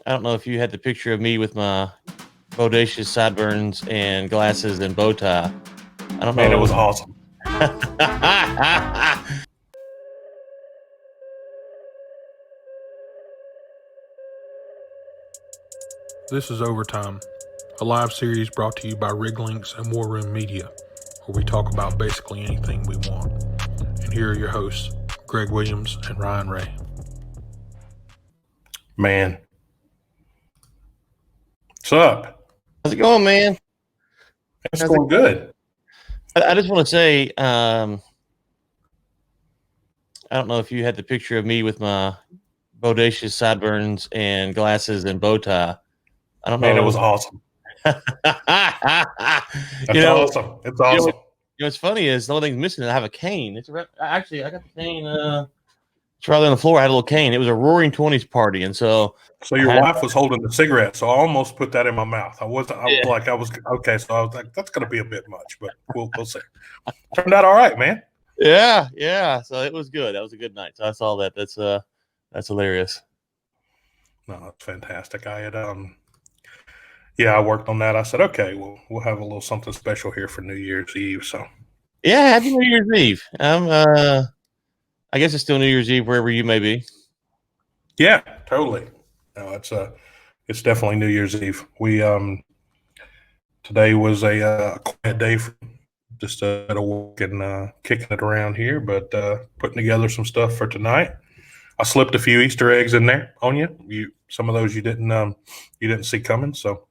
I don't know if you had the picture of me with my bodacious sideburns and glasses and bow tie. I don't know. Man, it was awesome. This is Overtime, a live series brought to you by Lynx and War Room Media, where we talk about basically anything we want. And here are your hosts, Greg Williams and Ryan Ray. Man. What's up? How's it going, man? It's going good. I just want to say, I don't know if you had the picture of me with my bodacious sideburns and glasses and bow tie. I don't know. Man, it was awesome. That's awesome. It's awesome. What's funny is the only thing missing is I have a cane. Actually, I got the cane. It's rather on the floor. I had a little cane. It was a Roaring 20s party, and so your wife was holding the cigarette, so I almost put that in my mouth. I was okay. So I was like, that's going to be a bit much, but we'll see. Turned out all right, man. Yeah. So it was good. That was a good night. So I saw that. That's hilarious. No, that's fantastic. I had I worked on that. I said, okay, we'll have a little something special here for New Year's Eve. So yeah, happy New Year's Eve. I guess it's still New Year's Eve wherever you may be. Yeah, totally. No, it's definitely New Year's Eve. We today was a quiet day for just at a walk and kicking it around here, but putting together some stuff for tonight. I slipped a few Easter eggs in there on you. Some of those you didn't see coming, so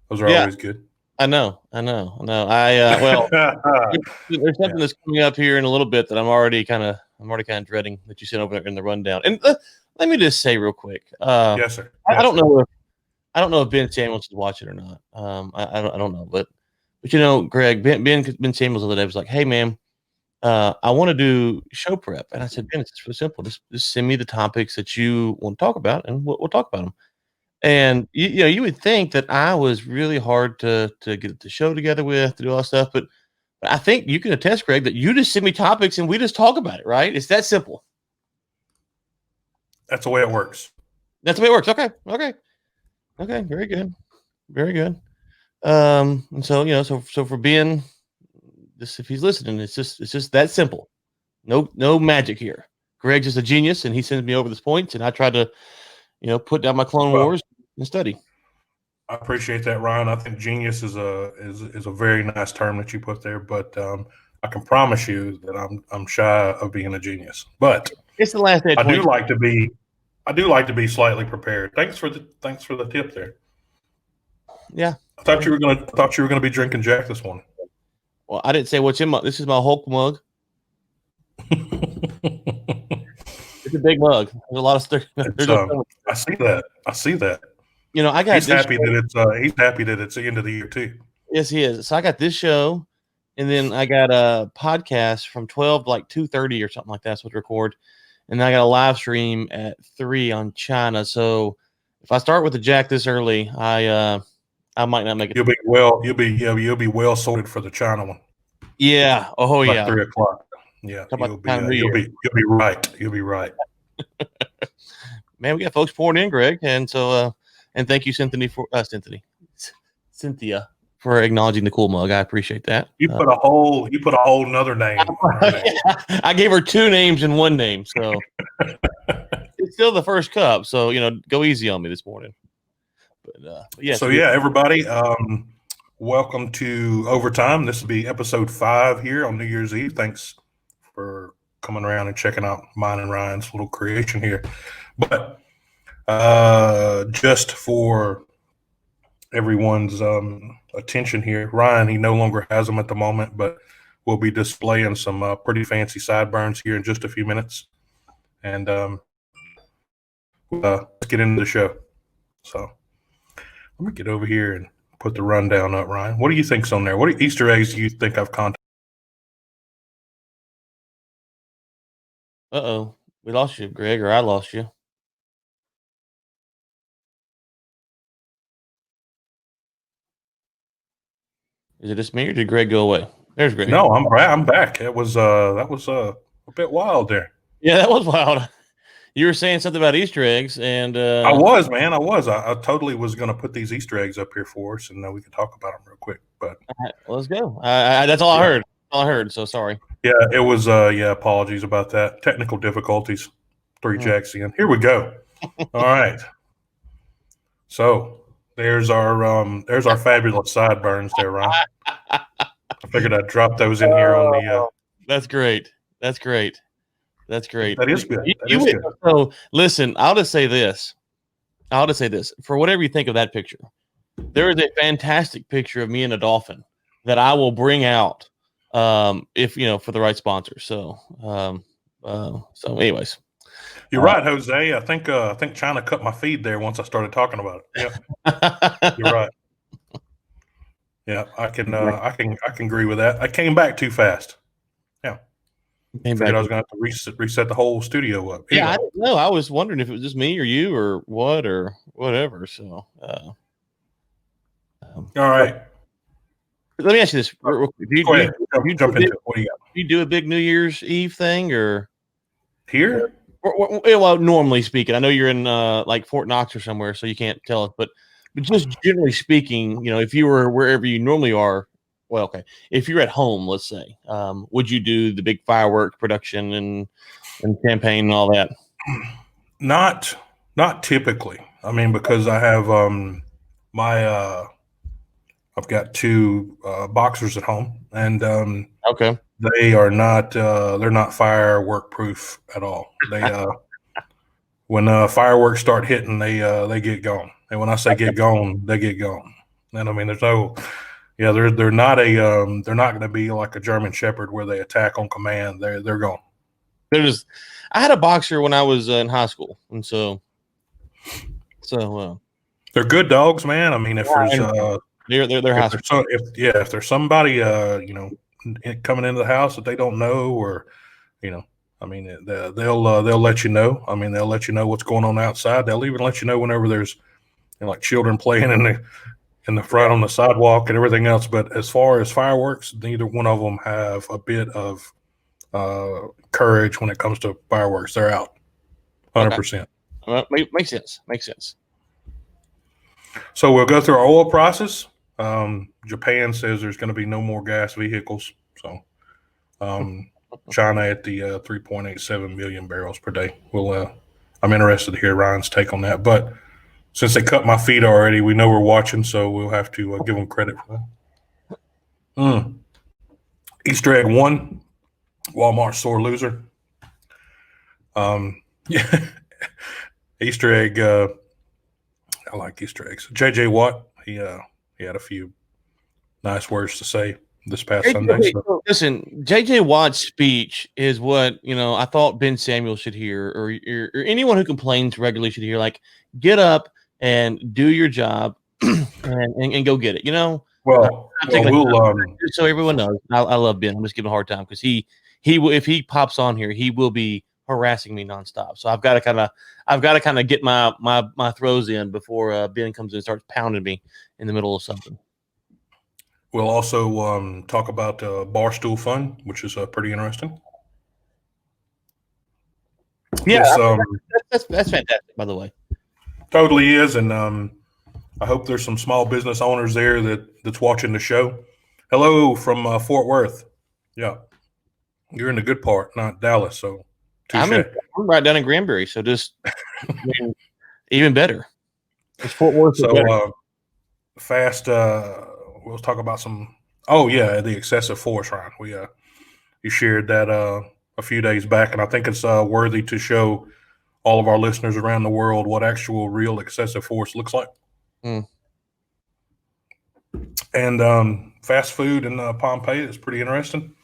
those are always good. I know. Well, there's something that's coming up here in a little bit that I'm already kind of dreading that you sent over in the rundown. And let me just say real quick. Yes, sir. I don't know if Ben Samuels is watching or not. I don't know, but you know, Greg, Ben Samuels the other day was like, "Hey, man, I want to do show prep," and I said, "Ben, it's really simple. Just send me the topics that you want to talk about, and we'll talk about them." And you would think that I was really hard to get the show together with, to do all that stuff, but I think you can attest, Greg, that you just send me topics and we just talk about it, right? It's that simple. That's the way it works. That's the way it works. Okay. Very good. And so so for Ben, this, if he's listening, it's just that simple. No magic here. Greg's just a genius, and he sends me over these points, and I try to, put down my Clone Wars and study. I appreciate that, Ryan. I think genius is a very nice term that you put there, but I can promise you that I'm shy of being a genius. But it's the last day. I do like to be slightly prepared. Thanks for the tip there. Yeah. I thought you were gonna be drinking Jack this morning. Well, I didn't say what's in this is my Hulk mug. It's a big mug. There's a lot of stuff. I see that. I got. He's happy that it's the end of the year too. Yes, he is. So I got this show, and then I got a podcast from 12 to like 2:30 or something like that. So to record, and then I got a live stream at 3 on China. So if I start with the Jack this early, I might not make it. You'll be well sorted for the China one. Yeah. Oh, like yeah. 3:00. Yeah. You'll be right. You'll be right. Man, we got folks pouring in, Greg, and so and thank you, Cynthia, for acknowledging the cool mug. I appreciate that. You put a whole nother name. I gave her two names and one name, so it's still the first cup. So go easy on me this morning. But yeah. So yeah, everybody, welcome to Overtime. This will be episode 5 here on New Year's Eve. Thanks for coming around and checking out mine and Ryan's little creation here. But just for everyone's attention here, Ryan, he no longer has them at the moment, but we'll be displaying some pretty fancy sideburns here in just a few minutes. And let's get into the show. So let me get over here and put the rundown up, Ryan. What do you think's on there? What Easter eggs do you think I've contacted? Uh-oh. We lost you, Greg, or I lost you. Is it just me, or did Greg go away? There's Greg. No, I'm back. That was a bit wild there. Yeah, that was wild. you were saying something about Easter eggs, and I was, man. I totally was going to put these Easter eggs up here for us, and we can talk about them real quick. But let's go. That's all I heard. All I heard. So sorry. Yeah, it was. Apologies about that. Technical difficulties. 3 jacks in. Here we go. All right. So there's our fabulous sideburns there, Ryan. I figured I'd drop those in here on the. That's great. That's great. That's great. That is good. So listen, I'll just say this. For whatever you think of that picture, there is a fantastic picture of me and a dolphin that I will bring out if for the right sponsor. So anyways. You're right, Jose. I think China cut my feed there once I started talking about it. Yeah. You're right. Yeah, I can agree with that. I came back too fast. Yeah. I figured I was going to have to reset the whole studio up. Anyway. Yeah, I don't know. I was wondering if it was just me or you or what or whatever. So, all right. Let me ask you this. Real quick. Go ahead. Jump into it. What do you got? Do you do a big New Year's Eve thing or here? Well, normally speaking, I know you're in like Fort Knox or somewhere, so you can't tell us. But just generally speaking, if you were wherever you normally are, well, okay. If you're at home, let's say, would you do the big fireworks production and campaign and all that? Not typically. I mean, because I have I've got 2 boxers at home, and okay. They are not. They're not firework proof at all. They when fireworks start hitting, they get gone. And when I say get gone, they get gone. And I mean, there's no. Yeah, they're not they're not going to be like a German Shepherd where they attack on command. They're gone. I had a boxer when I was in high school, and so they're good dogs, man. I mean, if if there's somebody coming into the house that they don't know, or I mean, they'll let you know. I mean, they'll let you know what's going on outside. They'll even let you know whenever there's like children playing in the front on the sidewalk and everything else. But as far as fireworks, neither one of them have a bit of courage when it comes to fireworks. They're out 100%. Okay. Makes sense. So we'll go through our oil prices. Japan says there's going to be no more gas vehicles. So China at the 3.87 million barrels per day. I'm interested to hear Ryan's take on that. But since they cut my feed already, we know we're watching, so we'll have to give them credit for that. Easter egg 1, Walmart sore loser. Easter egg. I like Easter eggs. J.J. Watt, he had a few nice words to say this past Sunday. So. Listen, J.J. Watt's speech is what I thought Ben Samuel should hear, or anyone who complains regularly should hear. Like, get up and do your job, and go get it. Well, so everyone knows, I love Ben. I'm just giving him a hard time because he will, if he pops on here, he will be harassing me nonstop. So I've got to kind of get my throws in before Ben comes in and starts pounding me in the middle of something. We'll also talk about Bar Stool Fund, which is pretty interesting. Yeah, that's fantastic, by the way. Totally is, and I hope there's some small business owners there that's watching the show. Hello from Fort Worth. Yeah, you're in the good part, not Dallas. So I'm right down in Granbury, so just even better. It's Fort Worth. So fast. We'll talk about some. Oh yeah, the excessive force, Ryan. You shared that a few days back, and I think it's worthy to show all of our listeners around the world what actual real excessive force looks like. And fast food in Pompeii is pretty interesting.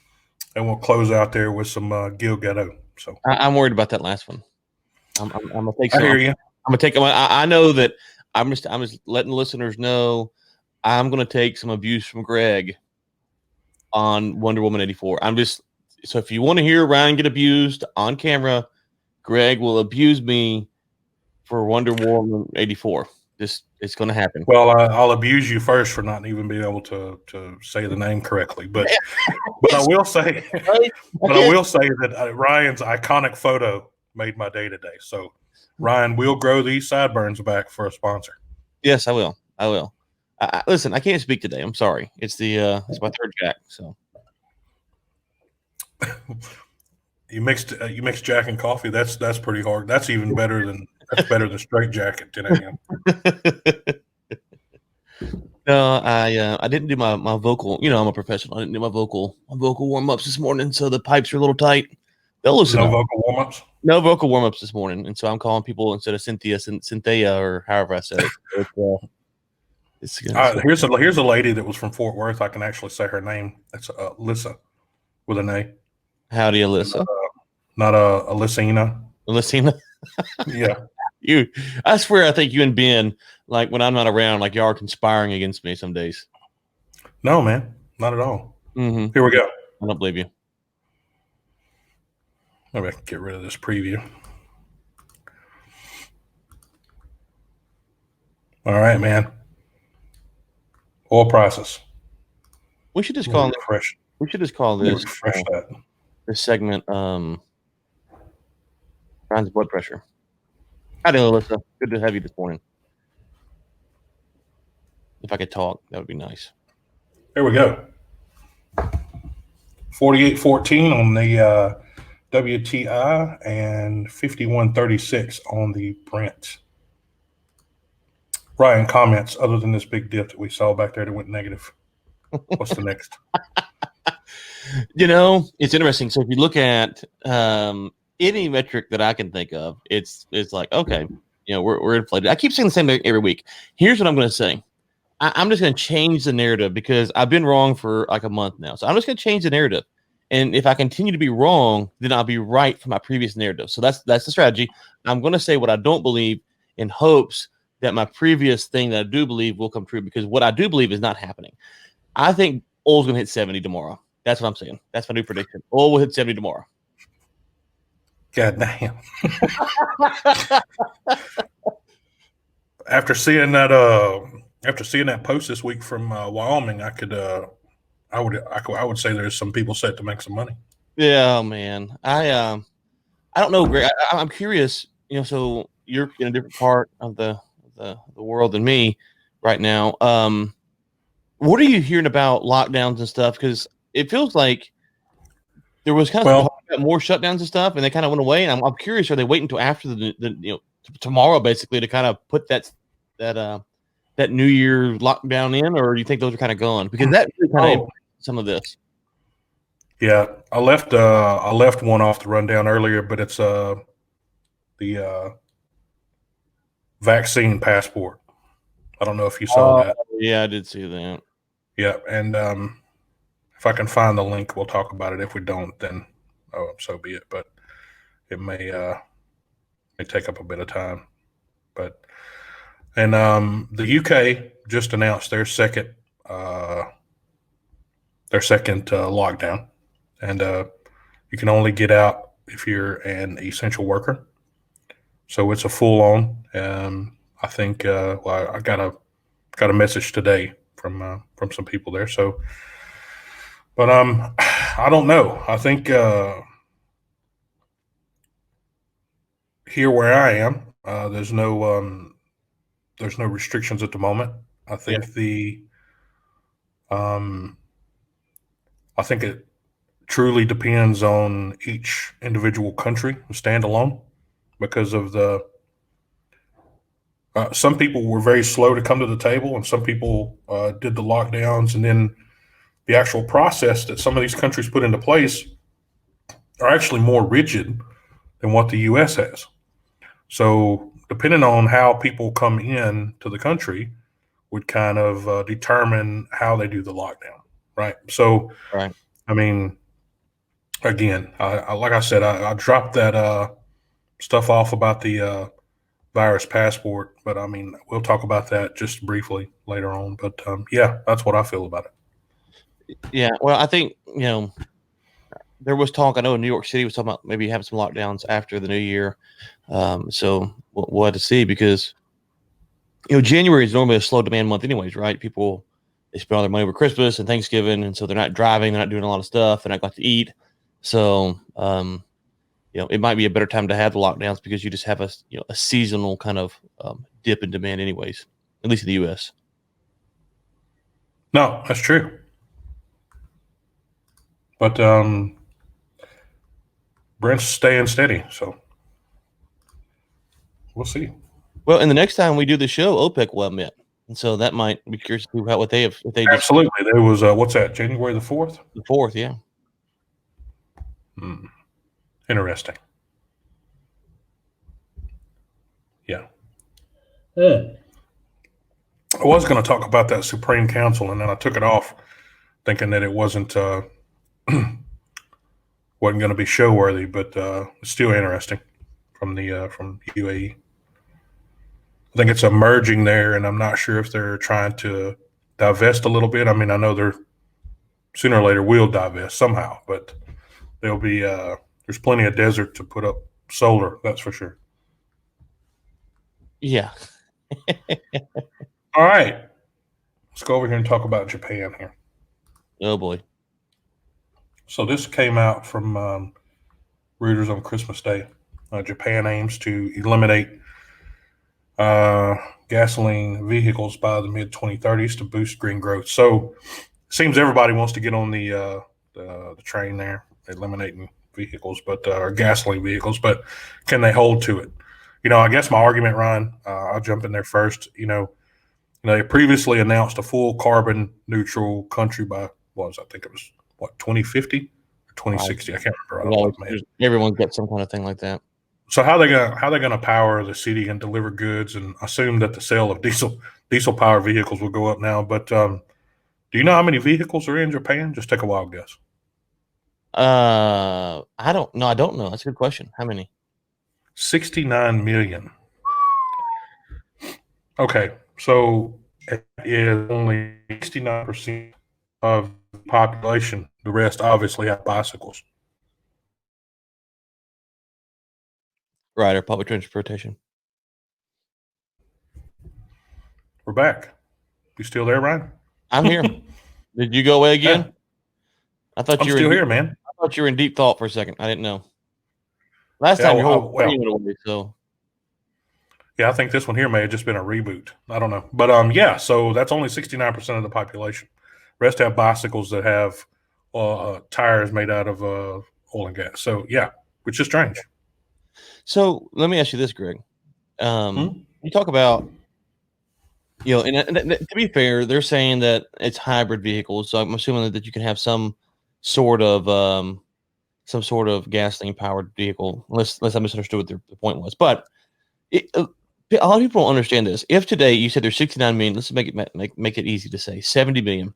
And we'll close out there with some Gil Ghetto. So I'm worried about that last one. I'm gonna take. I hear you. I'm gonna take. I know that I'm just letting listeners know I'm gonna take some abuse from Greg on Wonder Woman 84. So if you want to hear Ryan get abused on camera, Greg will abuse me for Wonder Woman 84. It's going to happen. Well, I'll abuse you first for not even being able to say the name correctly. But I will say, that Ryan's iconic photo made my day today. So, Ryan, we'll grow these sideburns back for a sponsor. Yes, I will. I will. Listen, I can't speak today. I'm sorry. It's my third Jack. So You mixed Jack and coffee. That's pretty hard. That's even better than straight Jack at 10 a.m. No, I didn't do my vocal. You know, I'm a professional. I didn't do my vocal warm ups this morning, so the pipes are a little tight. They'll loosen No up. vocal warm ups. No vocal warm ups this morning, and so I'm calling people instead of Cynthia, or however I said it. Here's a lady that was from Fort Worth. I can actually say her name. It's Alyssa with an A. Howdy, Alyssa. Not Alyssina. Alyssina. Yeah. I swear, I think you and Ben, like when I'm not around, like y'all are conspiring against me some days. No, man, not at all. Mm-hmm. Here we go. I don't believe you. Maybe I can get rid of this preview. All right, man. Oil prices. We should just call it. Refresh. We should just call this Refresh that. This segment. Ryan's blood pressure. Howdy, Alyssa. Good to have you this morning. If I could talk, that would be nice. There we go. 48.14 on the WTI and 51.36 on the Brent. Ryan, comments other than this big dip that we saw back there that went negative. What's the next? You know, it's interesting. So if you look at any metric that I can think of, it's like, okay, you know, we're inflated. I keep saying the same thing every week. Here's what I'm going to say. I'm just going to change the narrative because I've been wrong for like a month now. So I'm just going to change the narrative. And if I continue to be wrong, then I'll be right for my previous narrative. So that's the strategy. I'm going to say what I don't believe in hopes that my previous thing that I do believe will come true, because what I do believe is not happening. I think oil's going to hit 70 tomorrow. That's what I'm saying. That's my new prediction. Oil will hit 70 tomorrow. God damn. After seeing that post this week from Wyoming, I would say there's some people set to make some money. Yeah, man. I don't know, Greg. I'm curious. You know, so you're in a different part of the world than me right now. What are you hearing about lockdowns and stuff? Because it feels like there was kind of more shutdowns and stuff, and they kind of went away. And I'm curious, are they waiting until after the tomorrow basically to kind of put that New Year lockdown in, or do you think those are kind of gone? Because that really kind of some of this. Yeah, I left one off the rundown earlier, but it's the vaccine passport. I don't know if you saw that. Yeah, I did see that. Yeah, and if I can find the link, we'll talk about it. If we don't, then so be it. But it may take up a bit of time. But and the UK just announced their second lockdown, and you can only get out if you're an essential worker. So it's a full on. I think I got a message today from some people there. So, but I don't know. I think here where I am, there's no restrictions at the moment. I think I think it truly depends on each individual country standalone, because of the some people were very slow to come to the table, and some people did the lockdowns, and then the actual process that some of these countries put into place are actually more rigid than what the U.S. has. So depending on how people come in to the country would kind of determine how they do the lockdown, right? So, right. I mean, again, I like I said, I dropped that stuff off about the virus passport, but I mean, we'll talk about that just briefly later on. But yeah, that's what I feel about it. Yeah, well, I think, there was talk. I know New York City was talking about maybe having some lockdowns after the new year. So we'll have to see, because January is normally a slow demand month anyways, right? People, they spend all their money over Christmas and Thanksgiving, and so they're not driving, they're not doing a lot of stuff, they're not going to eat. So it might be a better time to have the lockdowns because you just have a seasonal kind of dip in demand, anyways. At least in the U.S. No, that's true. But Brent's staying steady, so we'll see. Well, and the next time we do the show, OPEC will have met, and so that might be curious to see what they have. If they absolutely, there was what's that? January the 4th. The 4th, yeah. Interesting. Yeah. I was going to talk about that Supreme Council, and then I took it off, thinking that it wasn't wasn't going to be show worthy, but it's still interesting from the from UAE. I think it's emerging there, and I'm not sure if they're trying to divest a little bit. I mean, I know they're sooner or later will divest somehow, but there'll be there's plenty of desert to put up solar. That's for sure. Yeah. All right, let's go over here and talk about Japan here. Oh boy. So this came out from Reuters on Christmas Day. Japan aims to eliminate gasoline vehicles by the mid-2030s to boost green growth. So it seems everybody wants to get on the train there, eliminating vehicles, but or gasoline vehicles. But can they hold to it? I guess my argument, Ryan, I'll jump in there first. They previously announced a full carbon neutral country by I think it was 2050 or 2060. I can't remember. Everyone's got some kind of thing like that. So how they gonna power the city and deliver goods, and assume that the sale of diesel powered vehicles will go up now? But do you know how many vehicles are in Japan? Just take a wild guess. I don't know. That's a good question. How many? 69 million. Okay, so it is only 69% of the population. The rest obviously have bicycles. Right, or public transportation. We're back. You still there, Ryan? I'm here. Did you go away again? Yeah. I thought I'm you were still here, man. I thought you were in deep thought for a second. I didn't know. Last time your whole screen went away, so. Yeah, I think this one here may have just been a reboot. I don't know. But yeah, so that's only 69% of the population. Rest have bicycles that have tires made out of oil and gas. So yeah, which is strange. So let me ask you this, Greg. You talk about, and to be fair, they're saying that it's hybrid vehicles. So I'm assuming that you can have some sort of gasoline powered vehicle, unless I misunderstood what the point was. But a lot of people don't understand this. If today you said there's 69 million, let's make it easy to say 70 million.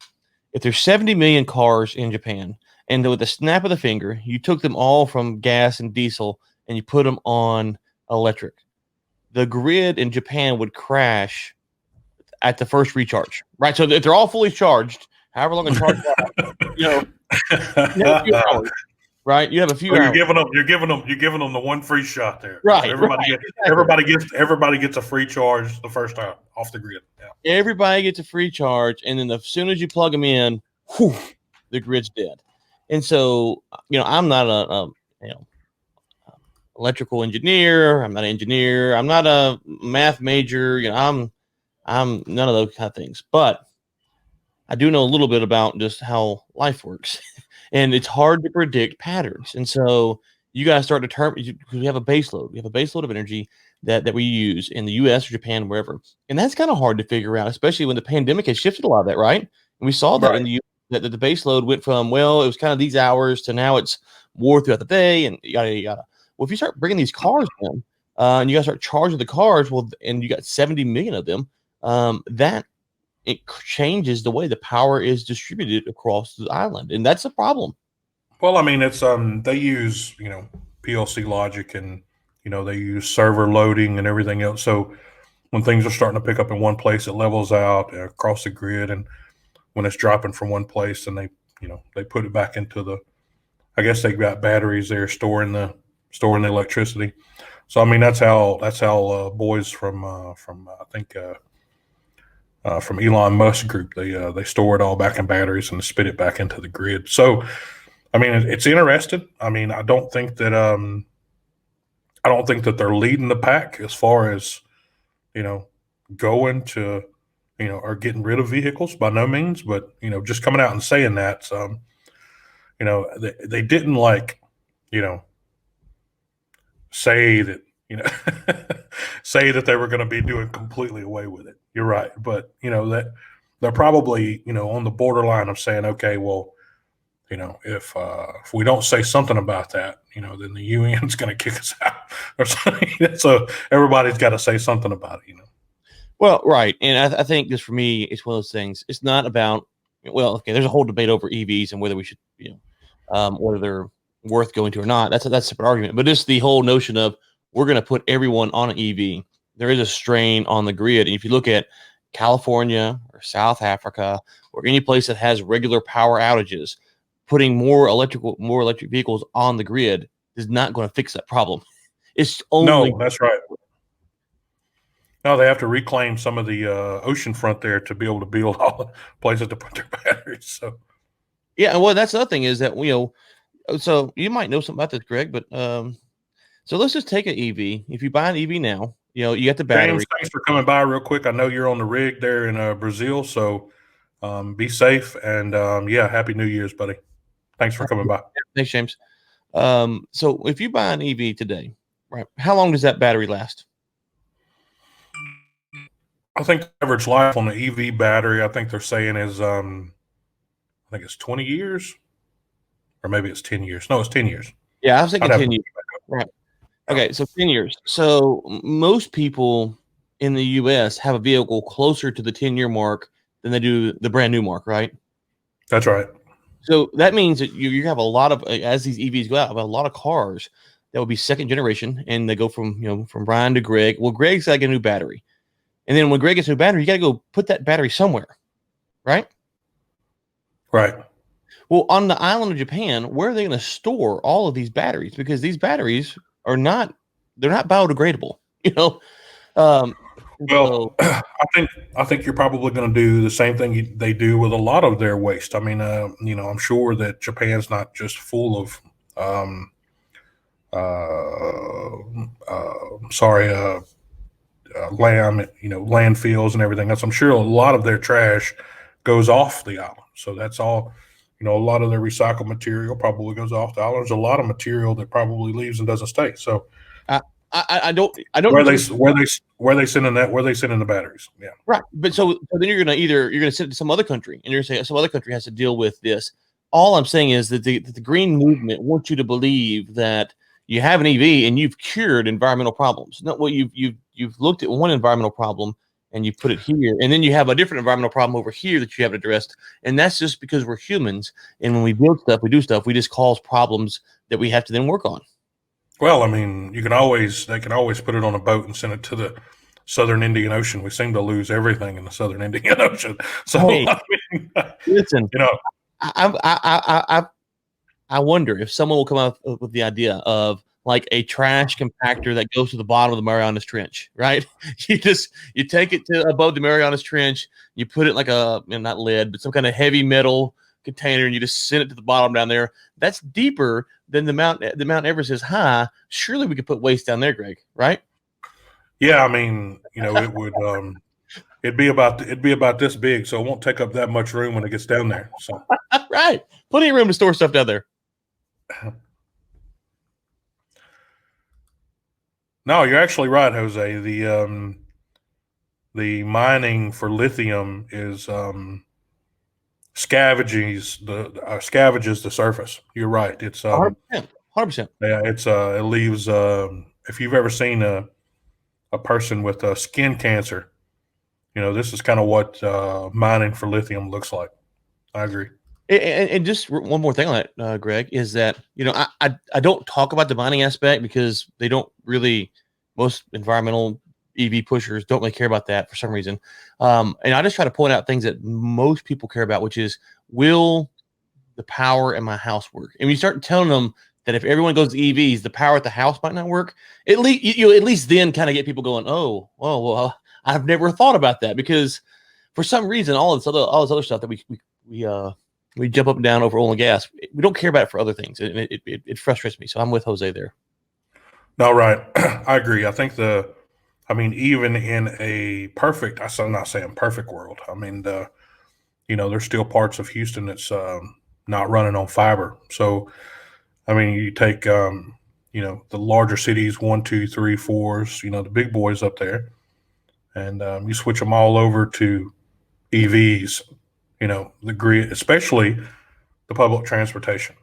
If there's 70 million cars in Japan, and with the snap of the finger, you took them all from gas and diesel and you put them on electric, the grid in Japan would crash at the first recharge, right? So if they're all fully charged, however long a charge lasts, a few hours, right? You have a few hours. You're giving them the one free shot there. Right. Everybody gets a free charge the first time off the grid. Yeah. Everybody gets a free charge, and then as soon as you plug them in, the grid's dead. And so, I'm not a electrical engineer. I'm not an engineer. I'm not a math major. I'm none of those kind of things. But I do know a little bit about just how life works, and it's hard to predict patterns. And so you got to start determining, because we have a base load. We have a base load of energy that we use in the U.S. or Japan, wherever, and that's kind of hard to figure out, especially when the pandemic has shifted a lot of that, right? And we saw that in the U.S. that the base load went from, it was kind of these hours to now it's more throughout the day, and yada. Well, if you start bringing these cars in, and you got to start charging the cars, and you got 70 million of them, that it changes the way the power is distributed across the island, and that's a problem. Well, I mean, it's they use PLC logic, and they use server loading and everything else. So when things are starting to pick up in one place, it levels out across the grid, and when it's dropping from one place, and they put it back into the. I guess they've got batteries there storing the electricity. So I mean, that's how boys from I think. From Elon Musk Group, they store it all back in batteries and spit it back into the grid. So, I mean, it's interesting. I mean, I don't think that I don't think that they're leading the pack as far as, going to, or getting rid of vehicles by no means, but, just coming out and saying that, they didn't say that, say that they were going to be doing completely away with it. You're right. But, that they're probably, on the borderline of saying, okay, well, if we don't say something about that, then the union's going to kick us out or something. So everybody's got to say something about it, Well, right. And I think just for me, it's one of those things. It's not about, well, okay, there's a whole debate over EVs and whether we should, whether they're worth going to or not. That's a separate argument. But just the whole notion of we're going to put everyone on an EV. There is a strain on the grid. And if you look at California or South Africa or any place that has regular power outages, putting more electric vehicles on the grid is not going to fix that problem. It's only no, that's right. No, they have to reclaim some of the ocean front there to be able to build all the places to put their batteries. So, yeah, well, that's the other thing is that so you might know something about this, Greg, but so let's just take an EV. If you buy an EV now, you got the battery. James, thanks for coming by real quick. I know you're on the rig there in Brazil, so be safe and Happy New Year's, buddy. Thanks for coming by. Thanks, James. So if you buy an EV today, right, how long does that battery last? I think the average life on the EV battery, I think they're saying is, I think it's 20 years, or maybe it's 10 years. No, it's 10 years. Yeah, I was thinking 10 years. Right. Okay, so 10 years. So most people in the U.S. have a vehicle closer to the 10-year mark than they do the brand new mark, right? That's right. So that means that you have a lot of, as these EVs go out, a lot of cars that will be second generation, and they go from Brian to Greg. Well, Greg's got to get a new battery. And then when Greg gets a new battery, you got to go put that battery somewhere, right? Right. Well, on the island of Japan, where are they going to store all of these batteries? Because these batteries they're not biodegradable, Well, I think you're probably going to do the same thing they do with a lot of their waste. I mean, I'm sure that Japan's not just full of, landfills and everything else. I'm sure a lot of their trash goes off the island. So that's all, a lot of their recycled material probably goes off the island. There's a lot of material that probably leaves and doesn't stay. So I don't where they sending the batteries. Yeah. Right. But so then you're going to send it to some other country, and you're going to say some other country has to deal with this. All I'm saying is that the green movement wants you to believe that you have an EV and you've cured environmental problems. Not what you've looked at one environmental problem and you put it here, and then you have a different environmental problem over here that you haven't addressed. And that's just because we're humans, and when we build stuff, we do stuff, we just cause problems that we have to then work on. Well, I mean, they can always put it on a boat and send it to the Southern Indian Ocean. We seem to lose everything in the Southern Indian Ocean. So, hey, listen, I wonder if someone will come up with the idea of like a trash compactor that goes to the bottom of the Marianas Trench, right? You take it to above the Marianas Trench, you put it like not lead, but some kind of heavy metal container, and you just send it to the bottom down there. That's deeper than the Mount Everest is high. Surely we could put waste down there, Greg, right? Yeah, I mean, it would it'd be about this big, so it won't take up that much room when it gets down there. So right. Plenty of room to store stuff down there. No, you're actually right, Jose. The mining for lithium is scavenges the surface. You're right. It's 100%. Yeah, it leaves. If you've ever seen a person with skin cancer, this is kind of what mining for lithium looks like. I agree. And just one more thing on that, Greg, is that I don't talk about the mining aspect because they don't really. Most environmental EV pushers don't really care about that for some reason. And I just try to point out things that most people care about, which is, will the power in my house work? And when you start telling them that if everyone goes to EVs, the power at the house might not work, at least then kind of get people going, oh, well, I've never thought about that, because for some reason, all this other stuff that we jump up and down over oil and gas, we don't care about it for other things. And it frustrates me. So I'm with Jose there. No, right. I agree. I think even in a perfect, I'm not saying perfect world. I mean, there's still parts of Houston that's not running on fiber. So, I mean, you take, the larger cities, 1, 2, 3, 4s, the big boys up there, and you switch them all over to EVs, the grid, especially the public transportation.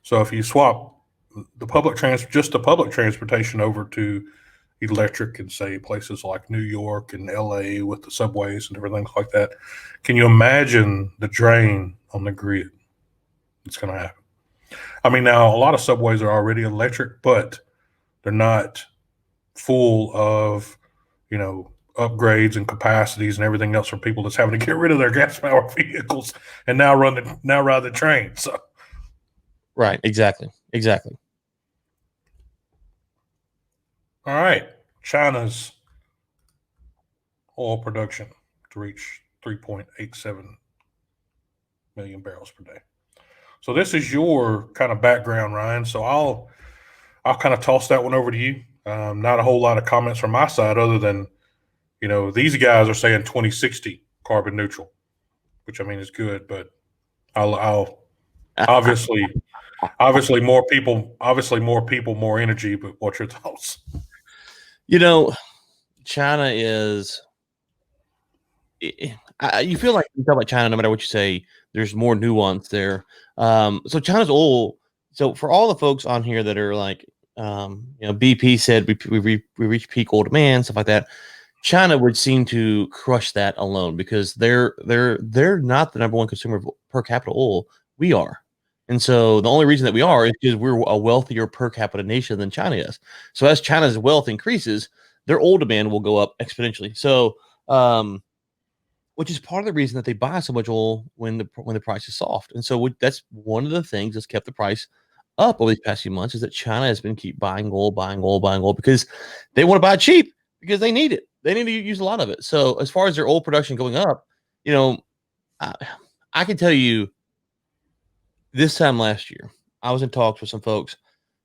So if you swap just the public transportation over to electric in say places like New York and LA with the subways and everything like that, can you imagine the drain on the grid that's going to happen? I mean, now a lot of subways are already electric, but they're not full of, upgrades and capacities and everything else for people that's having to get rid of their gas powered vehicles and now ride the train. So Right. Exactly. all right, China's oil production to reach 3.87 million barrels per day. So this is your kind of background, Ryan. So I'll kind of toss that one over to you. Not a whole lot of comments from my side, other than these guys are saying 2060 carbon neutral, which I mean is good, but I'll obviously more people, more energy. But what's your thoughts? China is. You feel like you talk about China, no matter what you say, there's more nuance there. So China's oil. So for all the folks on here that are like, BP said we reached peak oil demand, stuff like that. China would seem to crush that alone because they're not the number one consumer of per capita oil. We are. And so the only reason that we are is because we're a wealthier per capita nation than China is. So as China's wealth increases, their oil demand will go up exponentially. So, which is part of the reason that they buy so much oil when the price is soft. And so that's one of the things that's kept the price up over these past few months is that China has been keep buying oil because they want to buy it cheap because they need it. They need to use a lot of it. So as far as their oil production going up, I can tell you this time last year, I was in talks with some folks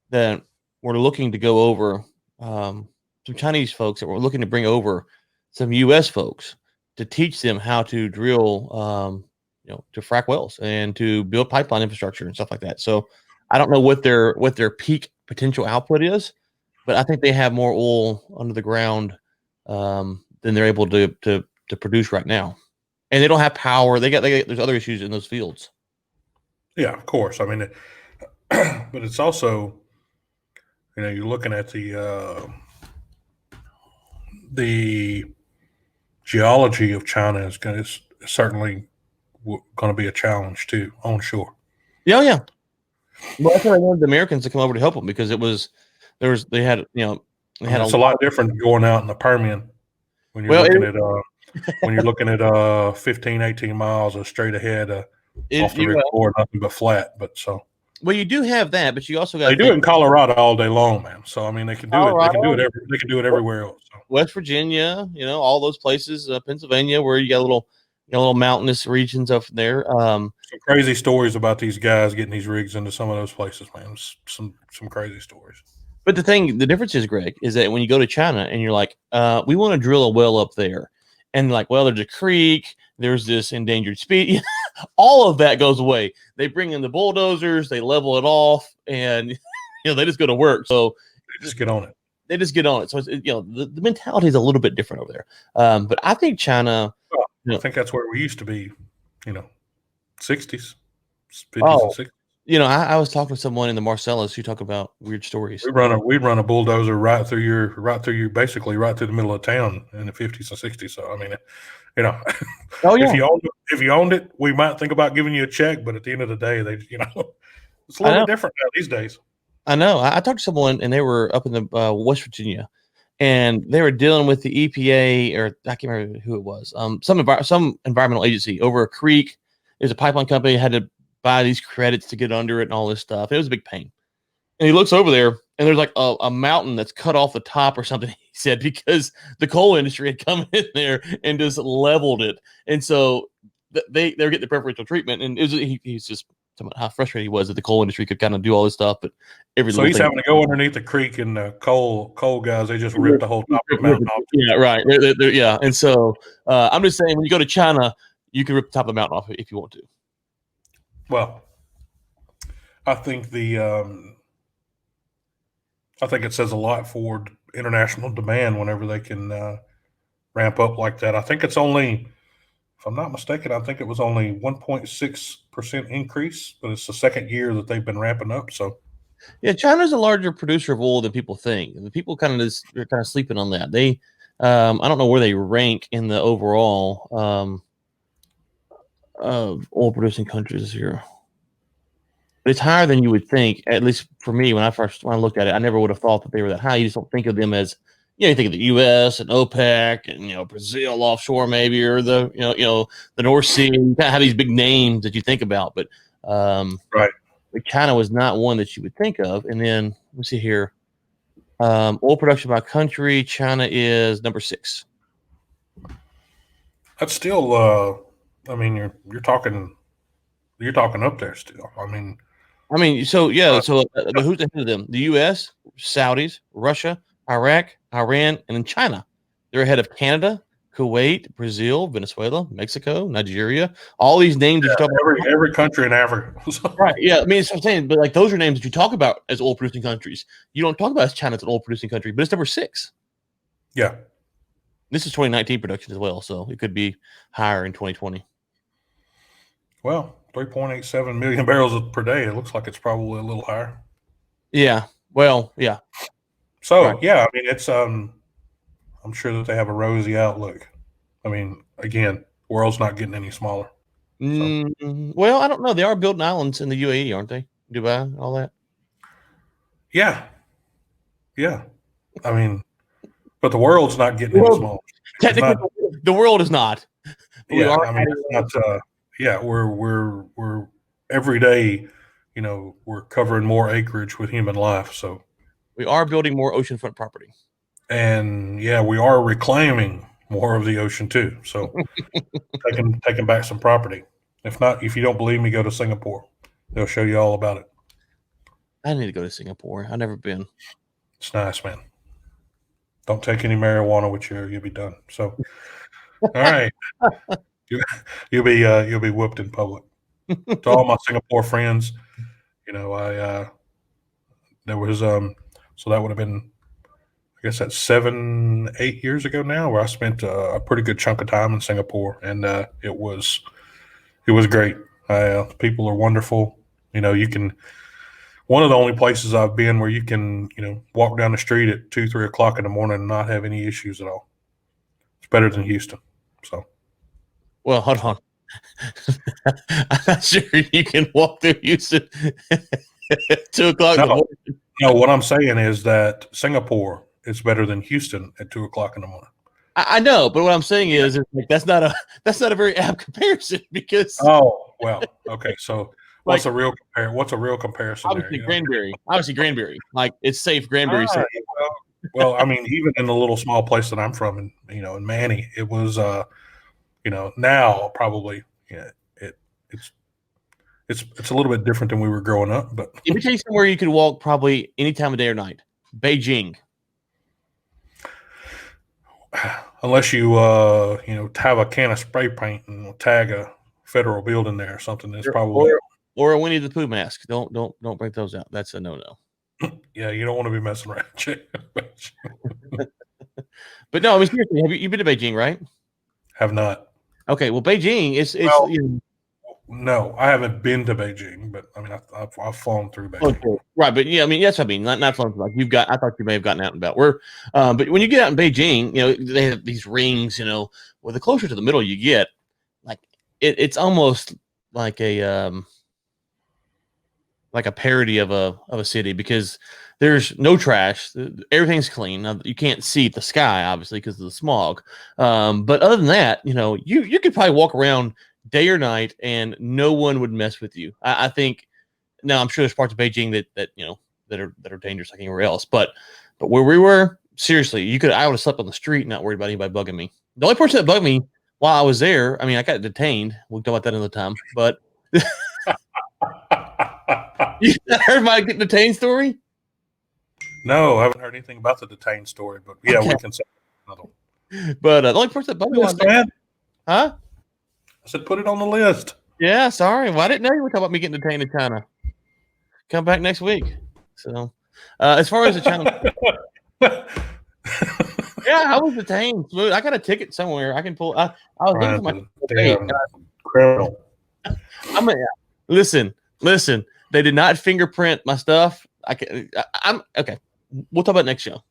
that were looking to go over some Chinese folks that were looking to bring over some U.S. folks to teach them how to drill, to frack wells and to build pipeline infrastructure and stuff like that. So I don't know what their peak potential output is, but I think they have more oil under the ground than they're able to produce right now, and they don't have power. There's other issues in those fields. Yeah, of course. I mean, but it's also, you're looking at the geology of China is certainly going to be a challenge too onshore. Yeah, yeah. Well, that's why I wanted the Americans to come over to help them because they had it's a lot different going out in the Permian when you're looking at 15, 18 miles of straight ahead off the rig floor, nothing but flat. But so. Well, you do have that, but you also got. They do it in Colorado all day long, man. So I mean, they can do it. They can do it everywhere else. So. West Virginia, all those places, Pennsylvania, where you got little mountainous regions up there. Some crazy stories about these guys getting these rigs into some of those places, man. Some crazy stories. But the difference is, Greg, is that when you go to China and you're like, we want to drill a well up there, and like, well, there's a creek, there's this endangered species. All of that goes away. They bring in the bulldozers, they level it off, and they just go to work. So they just get on it. So it's, the mentality is a little bit different over there. But I think China. I think that's where we used to be. 60s, 50s, and 60s. I was talking to someone in the Marcellus who talk about weird stories. We'd run a bulldozer right through your basically right through the middle of town in the 50s and 60s. So I mean, oh, yeah. if you owned it, we might think about giving you a check, but at the end of the day, it's a little bit different now these days. I know. I talked to someone and they were up in the West Virginia, and they were dealing with the EPA, or I can't remember who it was. Some environmental agency over a creek. There's a pipeline company had to buy these credits to get under it and all this stuff. It was a big pain. And he looks over there and there's like a mountain that's cut off the top or something, he said, because the coal industry had come in there and just leveled it. And so they're getting the preferential treatment. And he's just talking about how frustrated he was that the coal industry could kind of do all this stuff, but every So little he's thing. having to go underneath the creek, and the coal guys, they just ripped the whole top of the mountain off. Yeah, right. Yeah, and so I'm just saying, when you go to China, you can rip the top of the mountain off if you want to. Well, I think I think it says a lot for international demand whenever they can ramp up like that. I think it's only, if I'm not mistaken, I think it was only 1.6% increase, but it's the second year that they've been ramping up. So yeah, China's a larger producer of oil than people think. And people kind of are kind of sleeping on that. They, I don't know where they rank in the overall oil producing countries here. But it's higher than you would think. At least for me, when I looked at it, I never would have thought that they were that high. You just don't think of them as, you think of the U.S. and OPEC and Brazil offshore maybe, or the the North Sea. You kind of have these big names that you think about, but right. China was not one that you would think of. And then let's see here, oil production by country, China is number 6. That's still, I mean, you're talking up there still. I mean, so yeah, so who's ahead of them? The U.S., Saudis, Russia, Iraq, Iran, and then China. They're ahead of Canada, Kuwait, Brazil, Venezuela, Mexico, Nigeria. All these names that you talk about. Every country in Africa. Right. Yeah. I mean, it's what I'm saying, but like those are names that you talk about as oil producing countries. You don't talk about as China as an oil producing country, but it's number 6. Yeah. This is 2019 production as well, so it could be higher in 2020. Well, 3.87 million barrels per day. It looks like it's probably a little higher. Yeah. Well, yeah. So right. Yeah, I mean, it's I'm sure that they have a rosy outlook. I mean, again, the world's not getting any smaller. So. Well, I don't know. They are building islands in the UAE, aren't they? Dubai, all that. Yeah. Yeah. I mean, but the world's not getting any smaller. Technically, the world is not. Yeah, I mean, it's not. Yeah, we're every day, we're covering more acreage with human life. So we are building more oceanfront property. And yeah, we are reclaiming more of the ocean too. So taking back some property. If you don't believe me, go to Singapore. They'll show you all about it. I need to go to Singapore. I've never been. It's nice, man. Don't take any marijuana with you, or you'll be done. So, all right, you'll be whooped in public. To all my Singapore friends, there was so that would have been, I guess that's 7-8 years ago now, where I spent a pretty good chunk of time in Singapore, and it was great. People are wonderful. You can. One of the only places I've been where you can, walk down the street at 2-3 o'clock in the morning and not have any issues at all. It's better than Houston. So, well, hold on. I'm not sure you can walk through Houston at 2 o'clock in the morning. No, what I'm saying is that Singapore is better than Houston at 2 o'clock in the morning. I know, but what I'm saying is like, that's not a very apt comparison, because. Oh, well, okay, so. What's a real comparison? Obviously, there, Granbury. Like, it's safe, Granbury. Well, I mean, even in the little small place that I'm from, in Manny, it was, now probably, it's a little bit different than we were growing up. But let me tell you somewhere you could walk probably any time of day or night. Beijing. Unless you have a can of spray paint and tag a federal building there or something, that's probably. Or a Winnie the Pooh mask. Don't break those out. That's a no. Yeah, you don't want to be messing around. But no, I mean, seriously, you've been to Beijing, right? Have not. Okay, well, Beijing is no, I haven't been to Beijing, but I mean, I've flown through Beijing. Okay. Right, but yeah, I mean, yes, I mean, not flown through. Like I thought you may have gotten out and about. But when you get out in Beijing, they have these rings. Well, the closer to the middle you get, like it's almost like a parody of a city, because there's no trash. Everything's clean. Now, you can't see the sky, obviously, because of the smog. But other than that, you could probably walk around day or night and no one would mess with you. I think. Now, I'm sure there's parts of Beijing that are dangerous like anywhere else. But where we were, seriously, I would have slept on the street, not worried about anybody bugging me. The only person that bugged me while I was there, I mean, I got detained. We'll talk about that another time. But You heard my getting detained story? No, I haven't heard anything about the detained story, but yeah, Okay. we can say another one. But the only person that bugged me Yes, man. huh? I said put it on the list. Yeah, sorry. Well, I didn't know you were talking about me getting detained in China. Come back next week. So, as far as the China, yeah, I was detained. Smooth. I got a ticket somewhere. I can pull. I was looking for my damn criminal. Listen. They did not fingerprint my stuff. I'm okay. We'll talk about next show.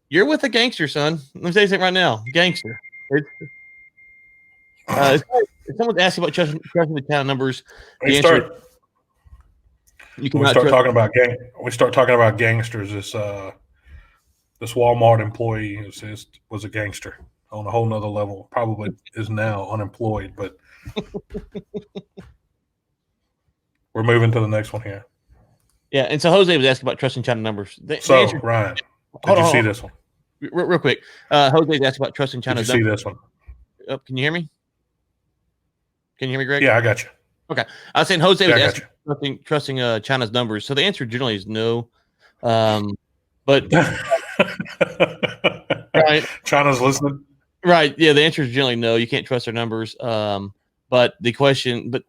You're with a gangster, son. Let me say something right now. Gangster. If someone's asking about trusting the town numbers, the answer you cannot we start talking about gangsters. This Walmart employee was a gangster on a whole nother level. Probably is now unemployed, but we're moving to the next one here. Yeah, and so Jose was asking about trusting China numbers. Ryan, did you see this one? Real quick, Jose's asked about trusting China's numbers. Did you see this one? Oh, can you hear me? Can you hear me, Greg? Yeah, I got you. Okay, I was saying Jose was asking trusting China's numbers. So the answer generally is no. But right, China's listening. Right. Yeah, the answer is generally no. You can't trust their numbers. But the question, but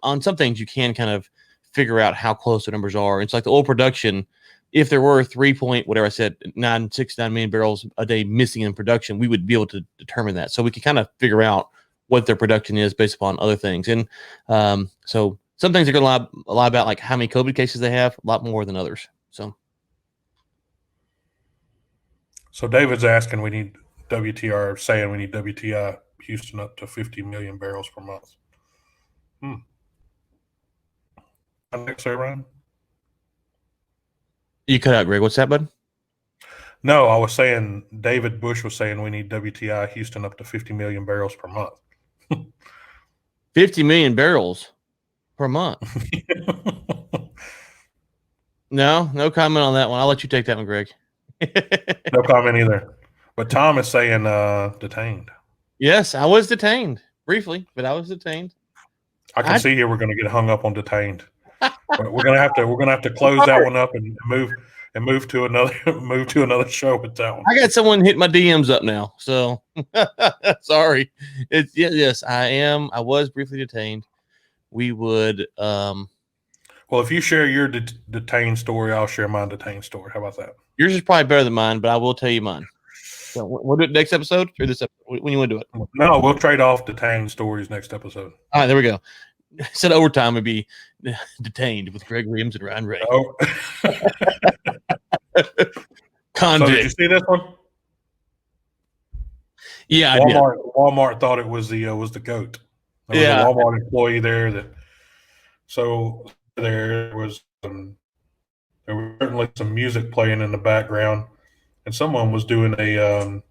on some things you can kind of figure out how close the numbers are. It's like the oil production. If there were 969 million barrels a day missing in production, we would be able to determine that. So we can kind of figure out what their production is based upon other things. And so some things are going to lie about like how many COVID cases they have, a lot more than others. So David's asking, we need WTI, saying we need WTI Houston up to 50 million barrels per month. Next, say, Ryan? You cut out, Greg. What's that, bud? No, I was saying David Bush was saying we need WTI Houston up to 50 million barrels per month. 50 million barrels per month. No comment on that one. I'll let you take that one, Greg. No comment either. But Tom is saying detained. Yes, I was detained briefly, but I was detained. I can see here we're going to get hung up on detained. We're gonna have to close that one up and move to another show with that one. I got someone hit my DMs up now, so sorry. Yes, I was briefly detained. We would. Well, if you share your detained story, I'll share my detained story. How about that? Yours is probably better than mine, but I will tell you mine. So we'll do it next episode or this episode. When you want to do it? No, we'll trade off detained stories next episode. All right, there we go. Instead of overtime, would be detained with Greg Williams and Ryan Ray. Oh. So did you see this one? Yeah, Walmart thought it was the goat. There was a Walmart employee there so there was certainly some music playing in the background, and someone was doing a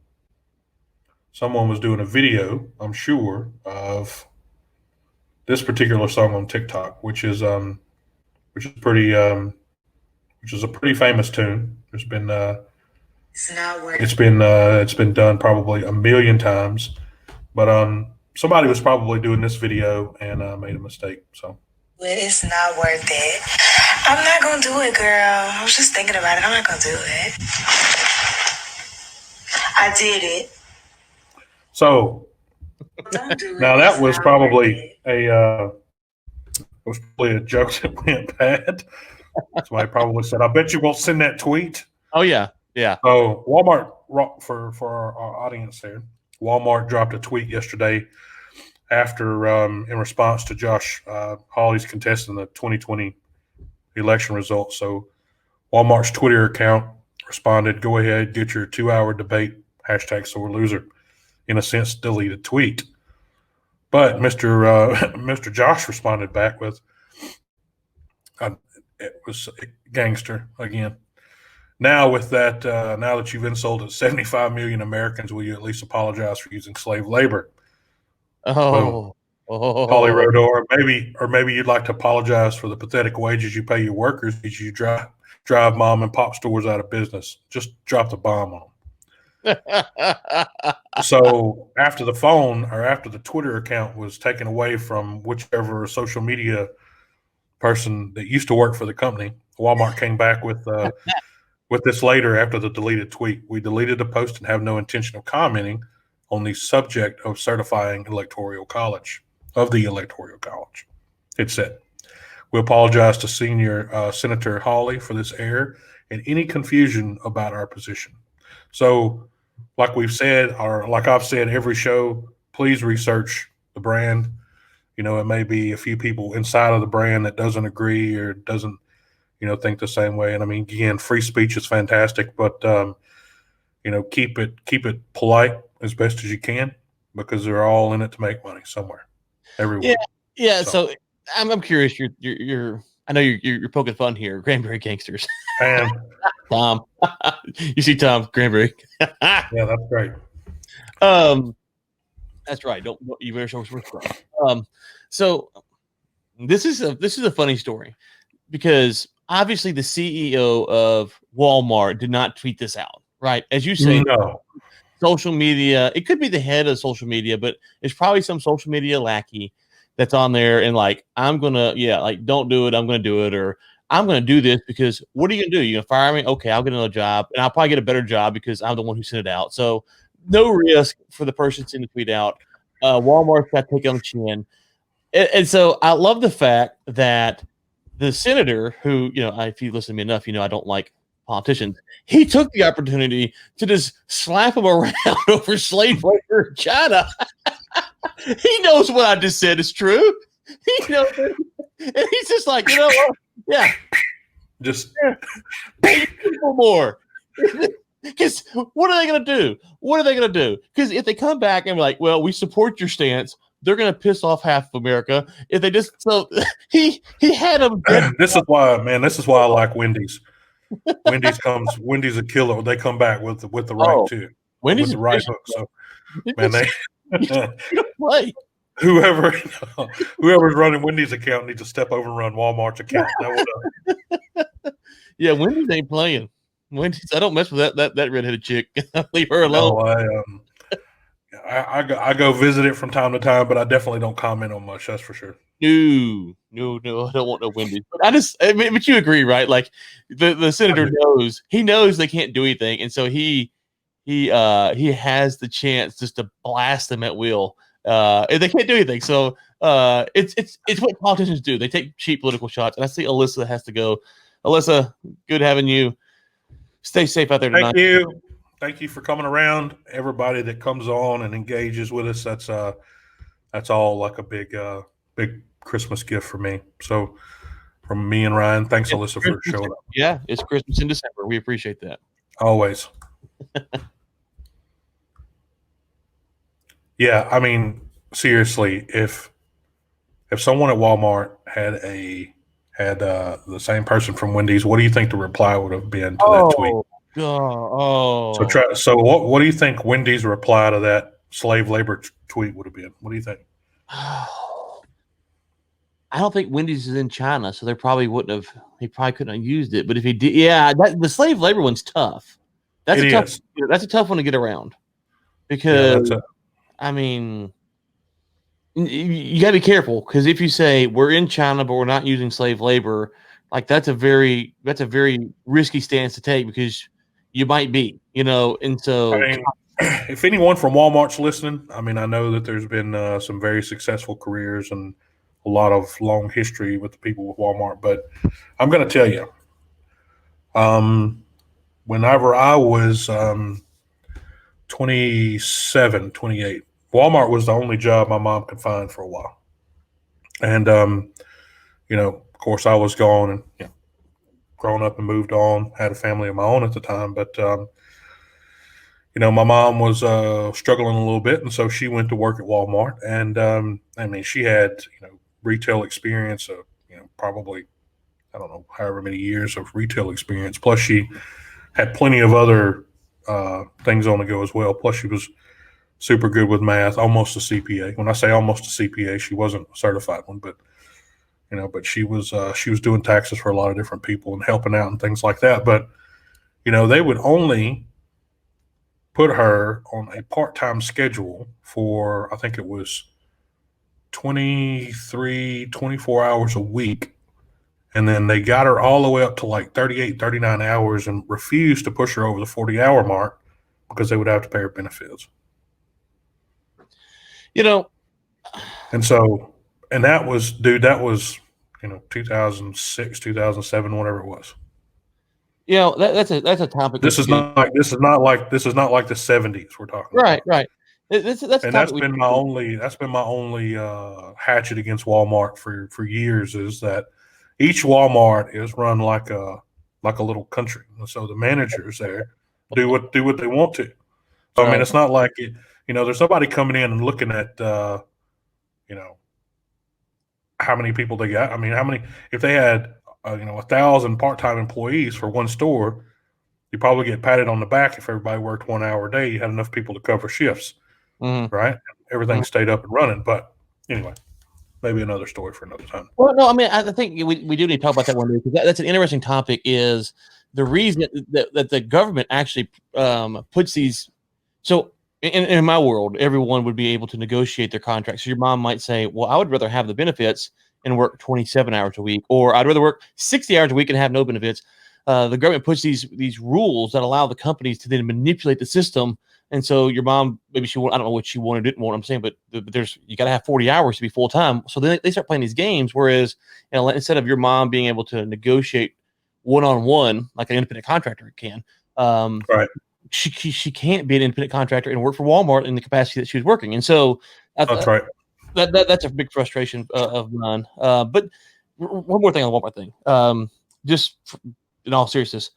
video, I'm sure, of this particular song on TikTok, which is a pretty famous tune. It's been done probably a million times, but somebody was probably doing this video and made a mistake. So it's not worth it. I'm not gonna do it, girl. I was just thinking about it. I'm not gonna do it. I did it. So don't do now it. that was probably a joke that went bad. Somebody probably said, "I bet you won't send that tweet." Oh yeah. So Walmart, for our audience there, Walmart dropped a tweet yesterday after in response to Josh Hawley's contest in the 2020 election results. So Walmart's Twitter account responded, "Go ahead, get your 2-hour debate, #sore loser." In a sense, deleted tweet. But Mr. Josh responded back with, it was gangster again. Now with that, now that you've insulted 75 million Americans, will you at least apologize for using slave labor? Holly wrote, or maybe you'd like to apologize for the pathetic wages you pay your workers as you drive mom and pop stores out of business. Just drop the bomb on them. So after the Twitter account was taken away from whichever social media person that used to work for the company. Walmart came back with this later after the deleted tweet. We deleted the post and have no intention of commenting on the subject of certifying the Electoral College. It said, we apologize to Senior Senator Hawley for this error and any confusion about our position. So, like we've said, or like I've said every show, please research the brand. You know, it may be a few people inside of the brand that doesn't agree or doesn't, think the same way. And I mean, again, free speech is fantastic, but keep it polite as best as you can, because they're all in it to make money somewhere, everywhere. Yeah. So I'm curious. You're I know you're poking fun here, Granbury gangsters. And Tom, you see Tom Granbury. yeah, that's great. That's right. Don't you better show respect. So this is a funny story, because obviously the CEO of Walmart did not tweet this out, right? As you say, No. Social media. It could be the head of social media, but it's probably some social media lackey that's on there and like, I'm gonna, don't do it. I'm gonna do it, or I'm gonna do this because what are you gonna do? You gonna fire me? Okay, I'll get another job, and I'll probably get a better job because I'm the one who sent it out. So no risk for the person sending the tweet out. Walmart's got to take it on the chin. And so I love the fact that the senator, who, if you listen to me enough, I don't like politicians. He took the opportunity to just slap him around over slave labor in China. He knows what I just said is true. He knows it. And he's just like, you know what? Yeah. Just pay people more. Because what are they going to do? What are they going to do? Because if they come back and be like, well, we support your stance, they're going to piss off half of America. If they just, so he had them. This is why I like Wendy's. Wendy's a killer. They come back with the right too. Wendy's with the right hook. So man, they play. Whoever's running Wendy's account needs to step over and run Walmart's account. Yeah, Wendy's ain't playing. Wendy's, I don't mess with that redheaded chick. Leave her alone. No, I go visit it from time to time, but I definitely don't comment on much. That's for sure. No, I don't want no Wendy's. But but you agree, right? Like the senator knows they can't do anything, and so he has the chance just to blast them at will. And they can't do anything. So it's what politicians do. They take cheap political shots. And I see Alyssa has to go. Alyssa, good having you. Stay safe out there tonight. Thank you for coming around. Everybody that comes on and engages with us, that's all like a big Christmas gift for me. So from me and Ryan, thanks Alyssa for showing up. Yeah, it's Christmas in December. We appreciate that. Always. Yeah, I mean, seriously, if someone at Walmart had the same person from Wendy's, what do you think the reply would have been to that tweet? So what do you think Wendy's reply to that slave labor tweet would have been? What do you think? I don't think Wendy's is in China, so they probably wouldn't have. He probably couldn't have used it. But if he did, the slave labor one's tough. That's a tough one to get around, because I mean, you got to be careful, because if you say we're in China but we're not using slave labor, like that's a very risky stance to take, because you might be, and so. I mean, if anyone from Walmart's listening, I mean, I know that there's been some very successful careers and a lot of long history with the people with Walmart, but I'm going to tell you, whenever I was 27, 28, Walmart was the only job my mom could find for a while. And, of course I was gone and, grown up and moved on, had a family of my own at the time. But, my mom was struggling a little bit. And so she went to work at Walmart. And, I mean, she had, retail experience of, probably, I don't know, however many years of retail experience. Plus she had plenty of other things on the go as well. Plus she was super good with math, almost a CPA. When I say almost a CPA, she wasn't a certified one, but but she was doing taxes for a lot of different people and helping out and things like that. But they would only put her on a part-time schedule for, I think it was 24 hours a week And then they got her all the way up to like 38, 39 hours and refused to push her over the 40-hour mark because they would have to pay her benefits. And so, and that was, 2006, 2007, whatever it was. That's a topic. This is not like the 70s we're talking about. Right. That's been my only hatchet against Walmart for years, is that each Walmart is run like a little country. And so the managers there do what they want to. So, I mean, it's not like there's nobody coming in and looking at how many people they got. I mean, if they had 1,000 part-time employees for one store, you probably get patted on the back if everybody worked 1 hour a day. You had enough people to cover shifts, right? Everything stayed up and running. But anyway, maybe another story for another time. Well, no, I mean, I think we do need to talk about that one day, because that's an interesting topic. Is the reason that the government actually puts these. So in my world, everyone would be able to negotiate their contracts. So your mom might say, well, I would rather have the benefits and work 27 hours a week, or I'd rather work 60 hours a week and have no benefits. The government puts these rules that allow the companies to then manipulate the system. And so your mom, maybe I don't know what she wanted, didn't want, I'm saying, but you got to have 40 hours to be full time. So then they start playing these games. Whereas, instead of your mom being able to negotiate one-on-one like an independent contractor can, right. She can't be an independent contractor and work for Walmart in the capacity that she was working. And so that's right. That's a big frustration of mine. But one more thing on the Walmart thing. Just in all seriousness,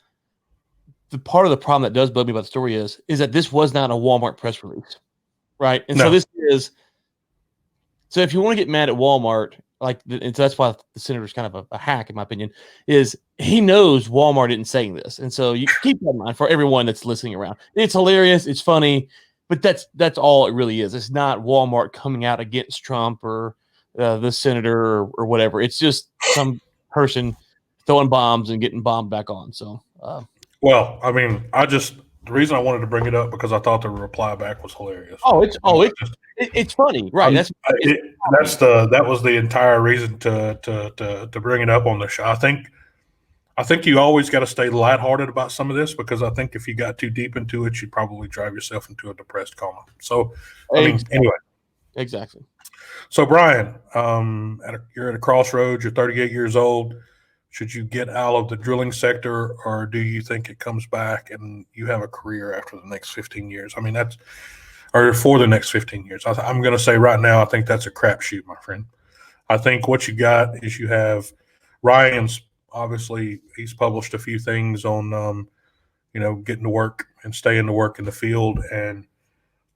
the part of the problem that does bug me about the story is that this was not a Walmart press release, right? And so this is. So if you want to get mad at Walmart, and so that's why the senator's kind of a hack, in my opinion, is he knows Walmart isn't saying this. And so you keep that in mind for everyone that's listening around. It's hilarious. It's funny, but that's all it really is. It's not Walmart coming out against Trump or the senator or whatever. It's just some person throwing bombs and getting bombed back on. So, well, I mean, the reason I wanted to bring it up because I thought the reply back was hilarious. It's funny, right? That was the entire reason to bring it up on the show. I think you always got to stay lighthearted about some of this, because I think if you got too deep into it, you'd probably drive yourself into a depressed coma. So, anyway. Exactly. So, Brian, you're at a crossroads. You're 38 years old. Should you get out of the drilling sector, or do you think it comes back and you have a career after the next 15 years? I mean, or for the next 15 years. I'm going to say right now, I think that's a crapshoot, my friend. I think what you got is you have Ryan's, obviously, he's published a few things on, getting to work and staying to work in the field. And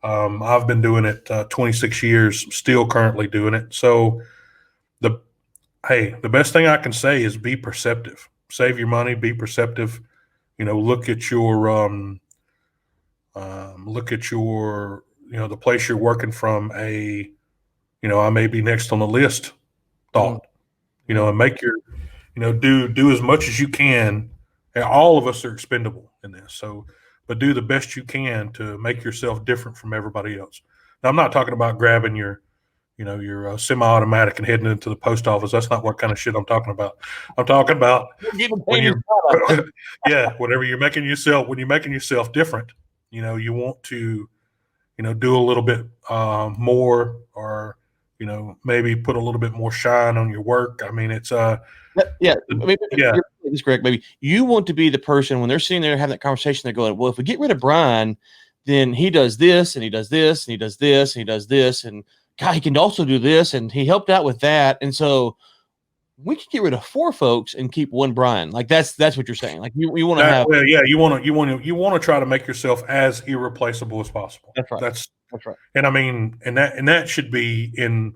I've been doing it 26 years, still currently doing it. So the best thing I can say is be perceptive. Save your money, be perceptive. Look at your the place you're working from. I may be next on the list thought. And make your do as much as you can. And all of us are expendable in this. So, but do the best you can to make yourself different from everybody else. Now, I'm not talking about grabbing your semi-automatic and heading into the post office. That's not what kind of shit I'm talking about. I'm talking about whenever you're making yourself different, you want to, do a little bit more, or, maybe put a little bit more shine on your work. I mean, it's This correct, maybe you want to be the person when they're sitting there having that conversation. They're going, well, if we get rid of Brian, then he does this and he does this and he does this and he does this, and God, he can also do this, and he helped out with that. And so we could get rid of 4 folks and keep one Brian. Like that's what you're saying. Like you want to have, you want to try to make yourself as irreplaceable as possible. That's right. That's right. And I mean, and that should be in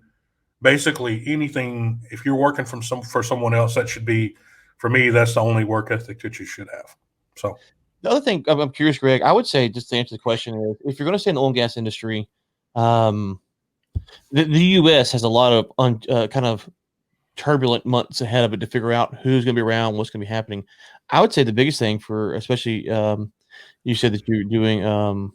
basically anything. If you're working for someone else, that should be, for me, that's the only work ethic that you should have. So the other thing I'm curious, Greg, I would say, just to answer the question, is if you're going to stay in the oil and gas industry, the U.S. has a lot of kind of turbulent months ahead of it to figure out who's going to be around, what's going to be happening. I would say the biggest thing for, especially, you said that you're doing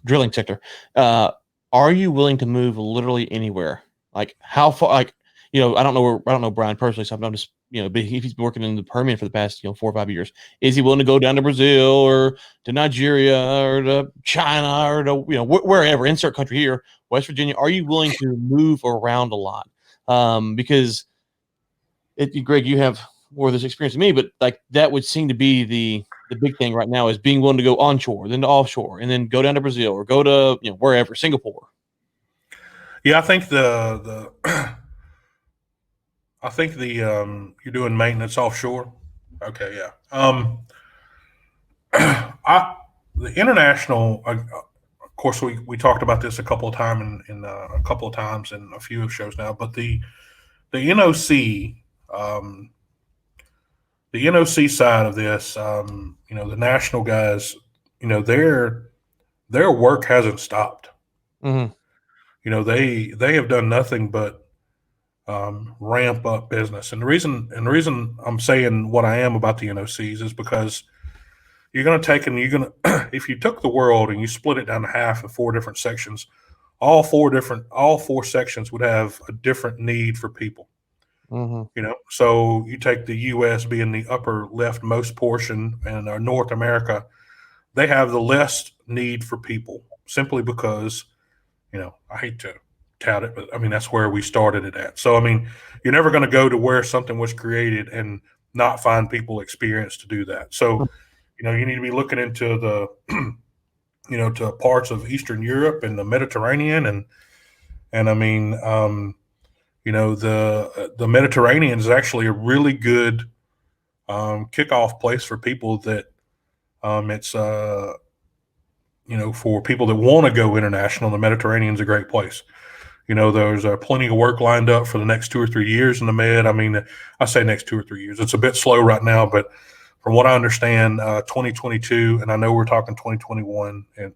drilling sector. Are you willing to move literally anywhere? Like how far? Like I don't know Brian personally, so I'm just, but he's been working in the Permian for the past, 4 or 5 years. Is he willing to go down to Brazil or to Nigeria or to China or to, wherever, insert country here, West Virginia? Are you willing to move around a lot? Because Greg, you have more of this experience than me, but like that would seem to be the big thing right now is being willing to go onshore, then to offshore, and then go down to Brazil or go to, wherever, Singapore. Yeah, I think you're doing maintenance offshore. Okay, yeah. The international, of course, we talked about this a couple of times in a couple of times in a few shows now, but the NOC, the NOC side of this, the national guys, their work hasn't stopped. Mm-hmm. They have done nothing but ramp up business. And the reason I'm saying what I am about the NOCs is because you're going to if you took the world and you split it down to half of 4 different sections, all four sections would have a different need for people. Mm-hmm. So you take the U.S. being the upper leftmost portion and North America, they have the less need for people simply because, I hate to tout it, but I mean, that's where we started it at. So, I mean, you're never going to go to where something was created and not find people experienced to do that. So, you need to be looking into the, to parts of Eastern Europe and the Mediterranean. And I mean, the Mediterranean is actually a really good kickoff place for people that it's for people that want to go international. The Mediterranean is a great place. There's plenty of work lined up for the next 2 or 3 years in the Med. I mean, I say next 2 or 3 years. It's a bit slow right now, but from what I understand, 2022, and I know we're talking 2021, and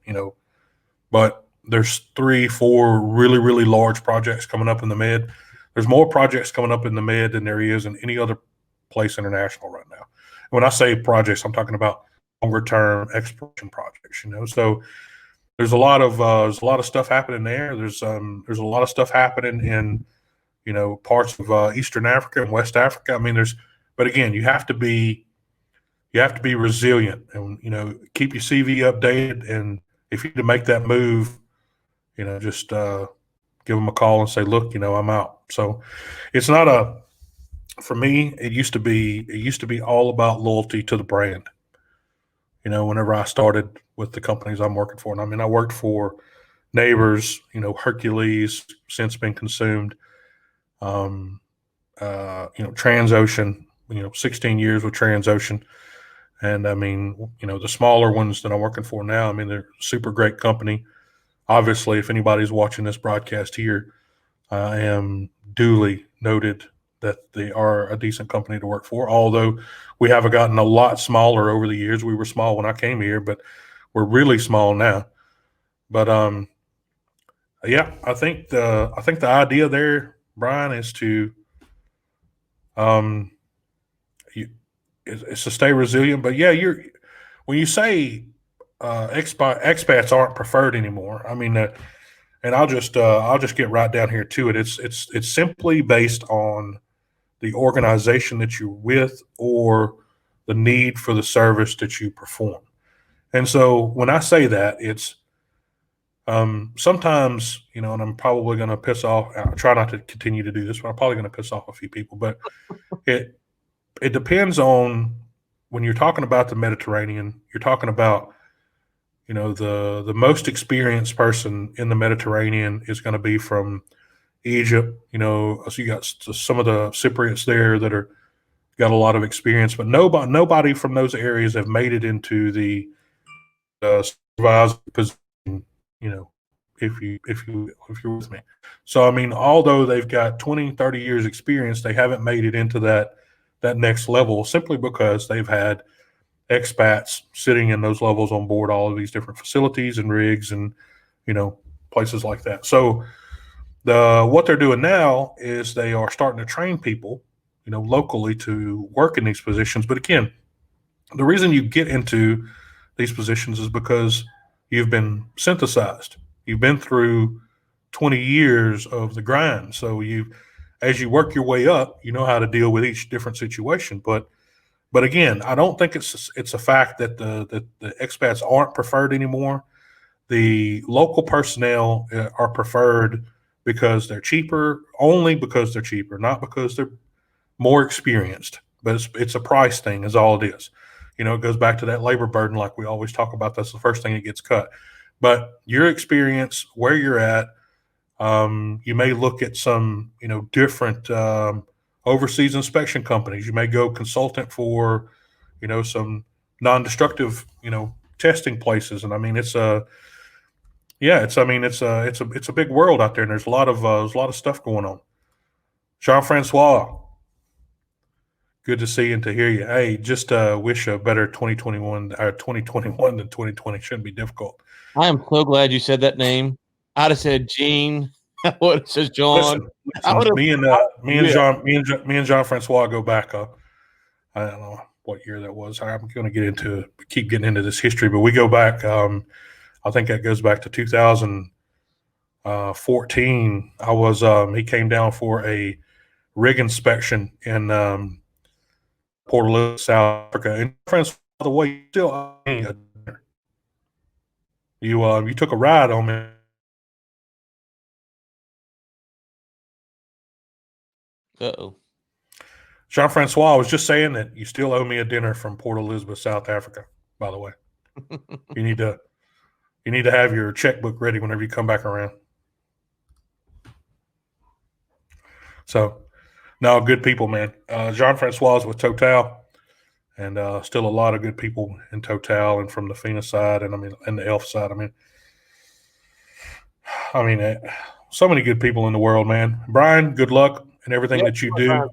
but there's 3, 4 really, really large projects coming up in the Med. There's more projects coming up in the Med than there is in any other place international right now. When I say projects, I'm talking about longer term exploration projects. So there's a lot of stuff happening there. There's a lot of stuff happening in parts of Eastern Africa and West Africa. I mean, but again, you have to be resilient and keep your CV updated. And if you need to make that move, just give them a call and say, look, I'm out. So it's not for me, it used to be all about loyalty to the brand. Whenever I started with the companies I'm working for, and I mean, I worked for Neighbors, Hercules, since been consumed, Transocean, 16 years with Transocean. And I mean, the smaller ones that I'm working for now, I mean, they're a super great company. Obviously, if anybody's watching this broadcast here, I am duly noted that they are a decent company to work for, although we have gotten a lot smaller over the years. We were small when I came here, but we're really small now. But yeah, I think the idea there, Brian, is to is to stay resilient. But yeah, when you say expats aren't preferred anymore, I mean, and I'll just get right down here to it. It's simply based on the organization that you're with or the need for the service that you perform. And so when I say that, it's sometimes, and I'm probably going to piss off, I try not to continue to do this, but I'm probably going to piss off a few people, but it depends on when you're talking about the Mediterranean, you're talking about, the most experienced person in the Mediterranean is going to be from Egypt. So you got some of the Cypriots there that are got a lot of experience, but nobody from those areas have made it into the supervisor position. If you're with me. So I mean, although they've got 20, 30 years experience, they haven't made it into that next level simply because they've had expats sitting in those levels on board all of these different facilities and rigs and places like that. So what they're doing now is they are starting to train people locally to work in these positions. But again, the reason you get into these positions is because you've been synthesized. You've been through 20 years of the grind. So as you work your way up, you know how to deal with each different situation. But again, I don't think it's a fact that the expats aren't preferred anymore. The local personnel are preferred because they're cheaper, only because they're cheaper, not because they're more experienced. But it's a price thing, is all it is. You know, it goes back to that labor burden, like we always talk about. That's the first thing that gets cut. But your experience, where you're at, you may look at some, different overseas inspection companies. You may go consultant for, some non-destructive, testing places. And I mean, it's a big world out there, and there's a lot of stuff going on. Jean-Francois, good to see you and to hear you. Hey, just wish a better 2021 or 2021 than 2020. Shouldn't be difficult. I am so glad you said that name. I'd have said Gene. What says John? Listen, me and Jean-Francois go back up. I don't know what year that was. I'm going to keep getting into this history, but we go back. I think that goes back to 2014. He came down for a rig inspection in Port Elizabeth, South Africa. And Francois, by the way, you took a ride on me. Uh-oh. Jean-Francois, I was just saying that you still owe me a dinner from Port Elizabeth, South Africa, by the way. You need to have your checkbook ready whenever you come back around. So, no, good people, man. Jean-Francois is with Total, and still a lot of good people in Total and from the FINA side, and the ELF side. So many good people in the world, man. Brian, good luck in everything that you do.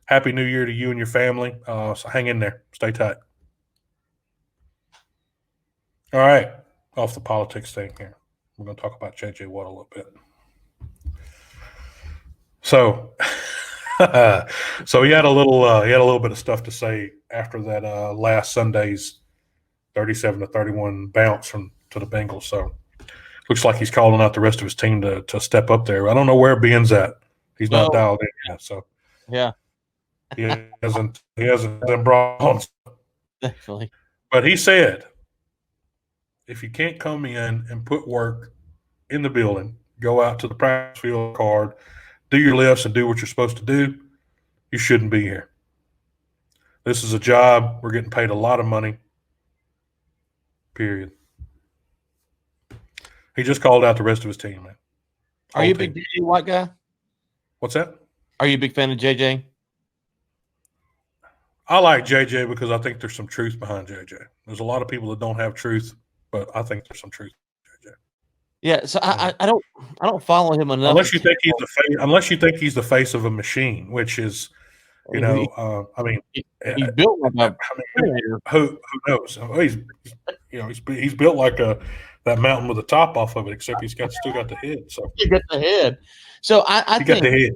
Happy New Year to you and your family. So hang in there. Stay tight. All right. Off the politics thing here. We're going to talk about J.J. Watt a little bit. So, he had a little bit of stuff to say after that last Sunday's 37-31 bounce to the Bengals. So, looks like he's calling out the rest of his team to step up there. I don't know where Ben's at. He's not dialed in yet. So, yeah, he hasn't been brought on. Definitely. But he said, if you can't come in and put work in the building, go out to the practice field card, do your lifts and do what you're supposed to do, you shouldn't be here. This is a job. We're getting paid a lot of money. Period. He just called out the rest of his team, man. Are you a big JJ Watt guy? What's that? Are you a big fan of JJ? I like JJ because I think there's some truth behind JJ. There's a lot of people that don't have truth, but I think there's some truth behind JJ. Yeah, so I don't follow him enough. Unless you think he's the face of a machine, which is, he's built like a who knows? He's built like that mountain with the top off of it, except he's still got the head. So he got the head. So I think got the head.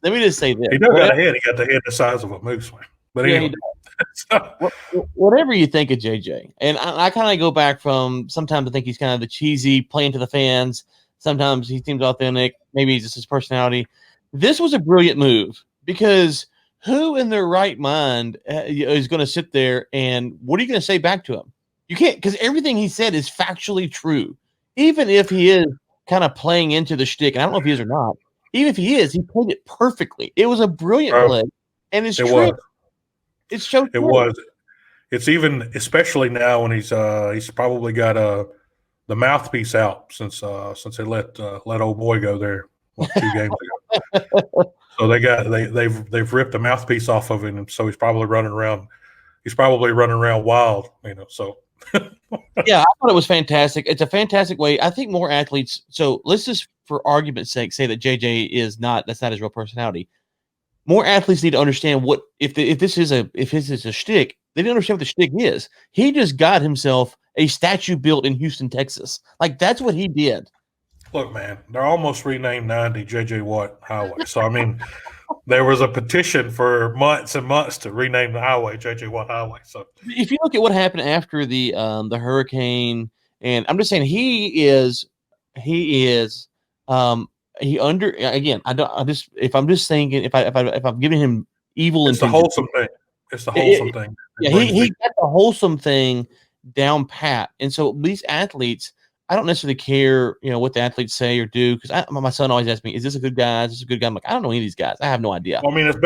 Let me just say this: he does got a head. He got the head the size of a moose. But anyway. Whatever you think of JJ, and I kind of go back from sometimes I think he's kind of the cheesy, playing to the fans. Sometimes he seems authentic. Maybe it's just his personality. This was a brilliant move because who in their right mind is going to sit there and what are you going to say back to him? You can't, because everything he said is factually true. Even if he is kind of playing into the shtick, and I don't know if he is or not. Even if he is, he played it perfectly. It was a brilliant play, and it's true. It's so true. It was. It's even, especially now when he's probably got the mouthpiece out since they let old boy go there 2 games ago. So they've ripped the mouthpiece off of him, and so he's probably running around. He's probably running around wild, So yeah, I thought it was fantastic. It's a fantastic way. I think more athletes. So let's just, for argument's sake, say that JJ that's not his real personality. More athletes need to understand what if this is a shtick. They didn't understand what the shtick is. He just got himself a statue built in Houston, Texas. Like that's what he did. Look, man, they're almost renamed 90 J.J. Watt Highway. So there was a petition for months and months to rename the highway J.J. Watt Highway. So if you look at what happened after the hurricane, and I'm just saying he is again. If I'm just thinking, if I'm giving him evil It's the intentions, wholesome thing. It's the wholesome thing. Yeah, he got the wholesome thing down pat, and so these athletes, I don't necessarily care, what the athletes say or do, because my son always asks me, "Is this a good guy? Is this a good guy?" I'm like, I don't know any of these guys. I have no idea. Well, I mean, it's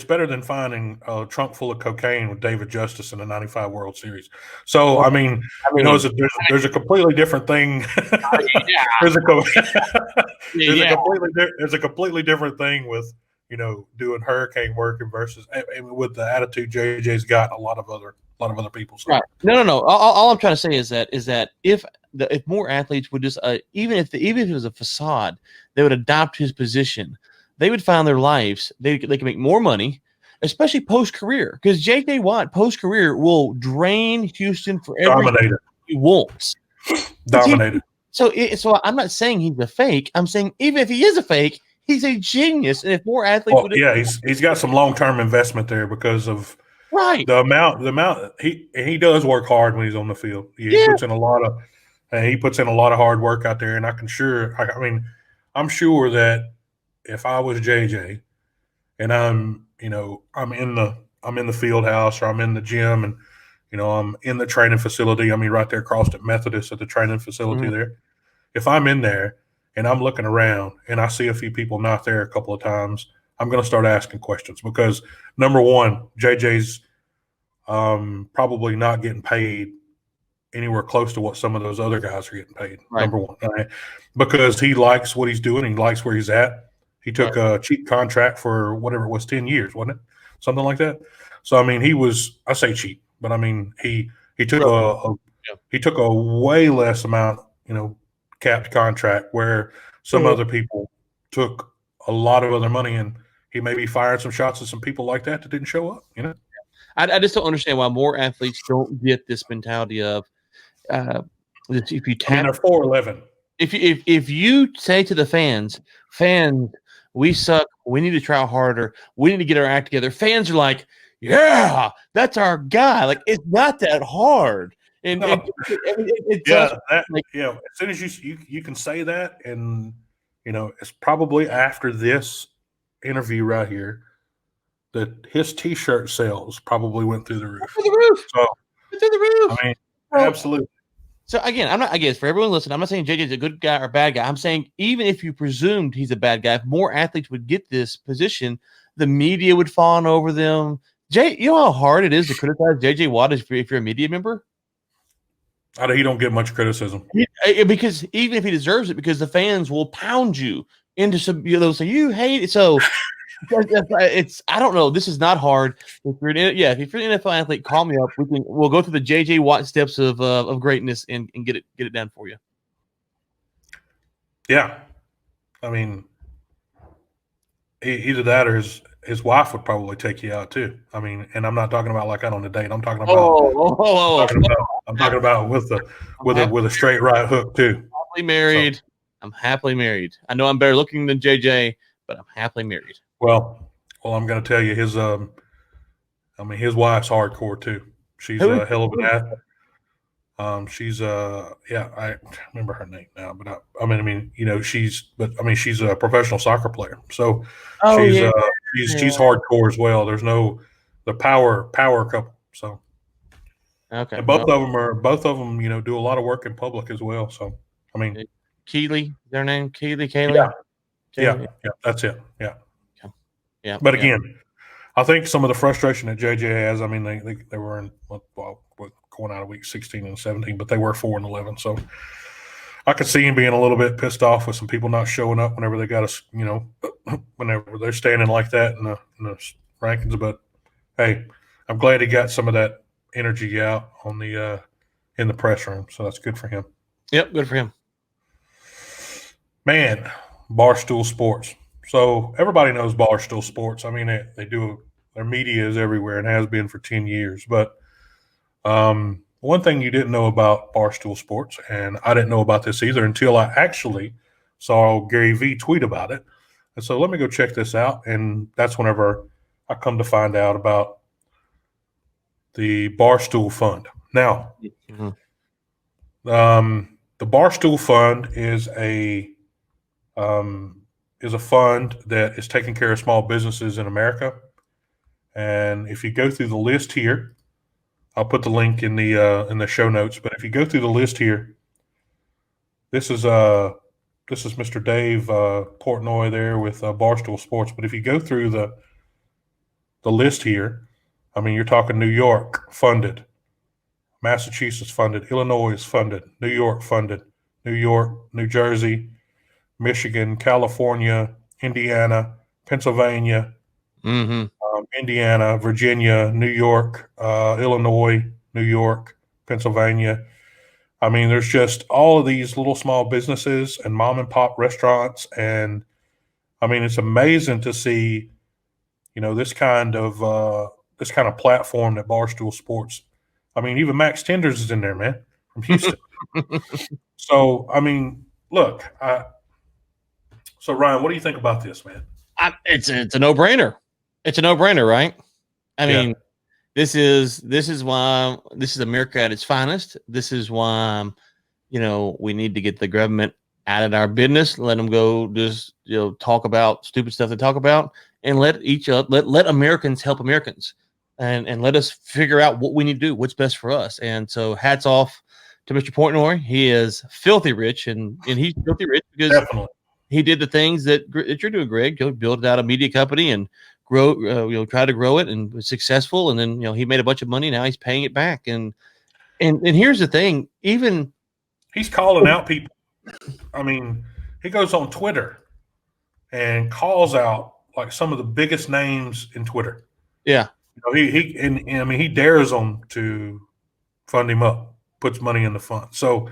better than finding a trunk full of cocaine with David Justice in the '95 World Series. So, Well, I mean, there's a completely different thing. Yeah. there's a Yeah. completely different thing with doing hurricane work versus with the attitude JJ's got, a lot of other people. So. Right. No. All I'm trying to say is that if more athletes would just even if it was a facade, they would adopt his position. They would find their lives. They can make more money, especially post career, because JJ Watt post career will drain Houston for everything he wants. Dominated. So I'm not saying he's a fake. I'm saying even if he is a fake, he's a genius. And if more athletes he's got some long-term investment there because of the amount he does work hard when he's on the field. He puts in a lot of hard work out there, and I'm sure that if I was JJ and I'm in the field house, or I'm in the gym, and I'm in the training facility. I mean, right there across at Methodist at the training facility there. If I'm in there and I'm looking around and I see a few people not there a couple of times, I'm going to start asking questions, because number one, JJ's probably not getting paid anywhere close to what some of those other guys are getting paid. Right. Number one, because he likes what he's doing. He likes where he's at. He took a cheap contract for whatever it was, 10 years, wasn't it? Something like that. So, I mean, I say cheap, but I mean, he took he took a way less amount, capped contract, where some other people took a lot of other money, and he may be firing some shots at some people like that didn't show up, I just don't understand why more athletes don't get this mentality of if you they're 4'11". If you say to the fans, we suck, we need to try harder, we need to get our act together, fans are like, yeah, that's our guy. Like, it's not that hard. And as soon as you can say that, and it's probably after this interview right here that his T-shirt sales probably went through the roof. Through the roof. So, through the roof. I mean, absolutely. So again, I guess for everyone listening, I'm not saying JJ's a good guy or bad guy. I'm saying even if you presumed he's a bad guy, if more athletes would get this position, the media would fawn over them. You know how hard it is to criticize JJ Watt if you're a media member? He don't get much criticism. Because even if he deserves it, because the fans will pound you into some, they'll say, you hate it. So I don't know. This is not hard. If you're an NFL athlete, call me up. We'll go through the JJ Watt steps of greatness and get it done for you. Yeah, I mean, either that or his wife would probably take you out too. I mean, and I'm not talking about like out on a date. I'm talking about. I'm talking about with a straight right hook too. Happily married. So, I'm happily married. I know I'm better looking than JJ, but I'm happily married. Well, I'm going to tell you his wife's hardcore too. She's a hell of an athlete. She's I remember her name now, but she's a professional soccer player. So she's hardcore as well. There's the power couple. So okay, and both of them do a lot of work in public as well. So I mean, Keeley, their name Kaylee. Yeah, that's it. Yeah. Yeah, but again, I think some of the frustration that JJ has. I mean, they were in going out of week 16 and 17, but they were 4-11. So I could see him being a little bit pissed off with some people not showing up whenever they got us. Whenever they're standing like that in the rankings. But hey, I'm glad he got some of that energy out on the in the press room. So that's good for him. Yep, good for him. Man, Barstool Sports. So everybody knows Barstool Sports. I mean, they do their media is everywhere and has been for 10 years. But one thing you didn't know about Barstool Sports, and I didn't know about this either until I actually saw Gary Vee tweet about it. And so let me go check this out. And that's whenever I come to find out about the Barstool Fund. Now, the Barstool Fund is a is a fund that is taking care of small businesses in America. And if you go through the list here, I'll put the link in the show notes. But if you go through the list here, this is Mr. Dave Portnoy there with Barstool Sports. But if you go through the list here, I mean, you're talking New York funded, Massachusetts funded, Illinois is funded, New York funded, New York, New Jersey, Michigan, California, Indiana, Pennsylvania, Indiana, Virginia, New York, Illinois, New York, Pennsylvania. I mean, there's just all of these little small businesses and mom and pop restaurants. And I mean, it's amazing to see, this kind of platform that Barstool Sports. I mean, even Max Tenders is in there, man, from Houston. So, I mean, look, so Ryan, what do you think about this, man? It's a no-brainer. It's a no-brainer, right? I mean, this is why this is America at its finest. This is why, we need to get the government out of our business, let them go just, talk about stupid stuff they talk about, and let Americans help Americans, and let us figure out what we need to do, what's best for us. And so hats off to Mr. Portnoy. He is filthy rich, and he's filthy rich because Definitely. He did the things that you're doing, Greg. Build out a media company and grow, try to grow it, and was successful. And then, he made a bunch of money. Now he's paying it back. And here's the thing, even he's calling out people. I mean, he goes on Twitter and calls out like some of the biggest names in Twitter. Yeah. He dares them to fund him up, puts money in the fund. So,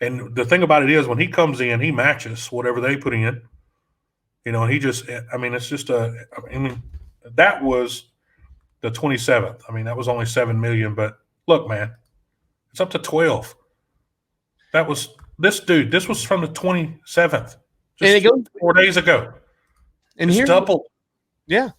and the thing about it is, when he comes in, he matches whatever they put in. And he just, it's just that was the 27th. I mean, that was only 7 million, but look, man, it's up to 12. That was this dude. This was from the 27th, just 4 days ago. And it's here's doubled. Yeah.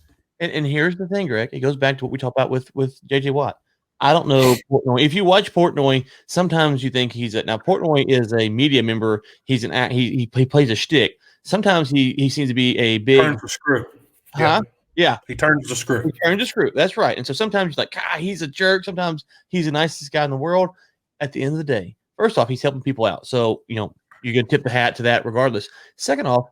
And here's the thing, Greg. It goes back to what we talked about with JJ Watt. I don't know Portnoy. If you watch Portnoy, sometimes you think now Portnoy is a media member. He's he plays a shtick. Sometimes he seems to be a big turns the screw. Yeah. He turns the screw. That's right. And so sometimes you're like, he's a jerk. Sometimes he's the nicest guy in the world. At the end of the day, first off, he's helping people out. So, you're going to tip the hat to that regardless. Second off,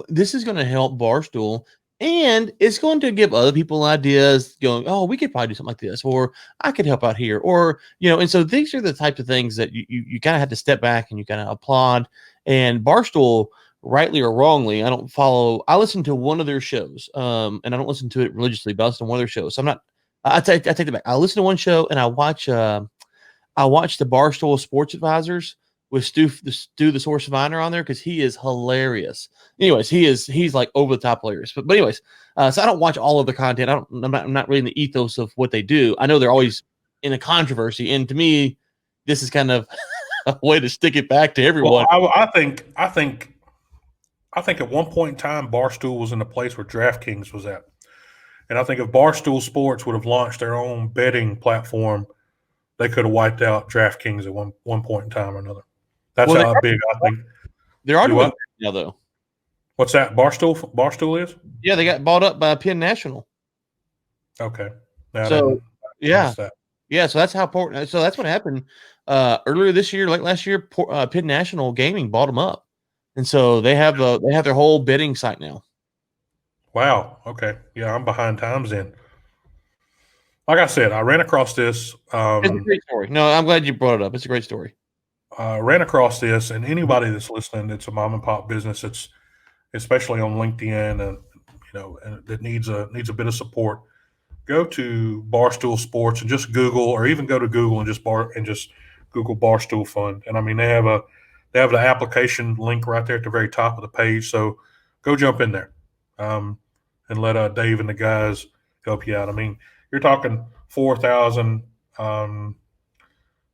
this is going to help Barstool, and it's going to give other people ideas going, oh, we could probably do something like this, or I could help out here, or, and so these are the types of things that you kind of have to step back and you kind of applaud. And Barstool, rightly or wrongly, I listen to one of their shows, and I don't listen to it religiously, but I listen to one of their shows. So I take it back. I listen to one show and I watch the Barstool Sports Advisors with Stu the Source Viner on there, because he is hilarious. Anyways, he's like over the top hilarious. But anyways, so I don't watch all of the content. I'm not really in the ethos of what they do. I know they're always in a controversy, and to me, this is kind of a way to stick it back to everyone. Well, I think at one point in time, Barstool was in the place where DraftKings was at. And I think if Barstool Sports would have launched their own betting platform, they could have wiped out DraftKings at one point in time or another. That's how big I think. There are doing now, though. What's that? Barstool is? Yeah, they got bought up by Penn National. Okay. So that's how important. So that's what happened earlier this year, late last year. Penn National Gaming bought them up, and so they have their whole betting site now. Wow. Okay. Yeah, I'm behind times then. Like I said, I ran across this. It's a great story. No, I'm glad you brought it up. It's a great story. Ran across this, and anybody that's listening, it's a mom and pop business. It's especially on LinkedIn, and and that needs a bit of support. Go to Barstool Sports and just Google, or even go to Google and just Google Barstool Fund. And I mean, they have the application link right there at the very top of the page. So go jump in there, and let Dave and the guys help you out. I mean, you're talking 4,000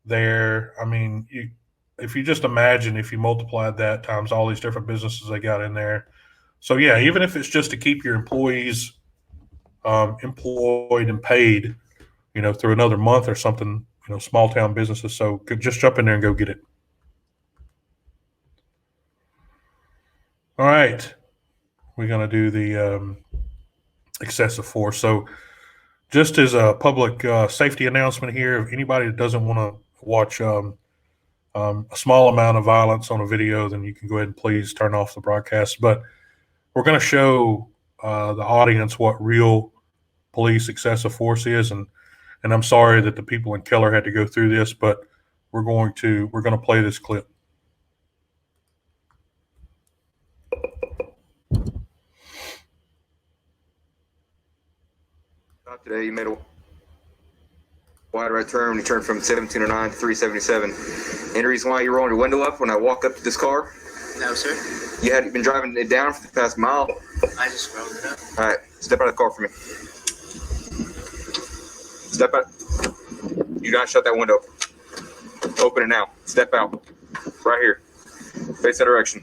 there. I mean, if you just imagine if you multiplied that times all these different businesses they got in there. So yeah, even if it's just to keep your employees employed and paid, through another month or something, small town businesses. So just jump in there and go get it. All right. We're going to do the excessive force. So just as a public safety announcement here, if anybody that doesn't want to watch a small amount of violence on a video, then you can go ahead and please turn off the broadcast. But we're going to show the audience what real police excessive force is. And I'm sorry that the people in Keller had to go through this, but we're going to play this clip. Today, you made a wide right turn when you turned from 1709 to 377. Any reason why you rolled your window up when I walked up to this car? No, sir. You had been driving it down for the past mile. I just rolled it up. All right, step out of the car for me. Step out. You gotta shut that window. Open it now. Step out. Right here. Face that direction.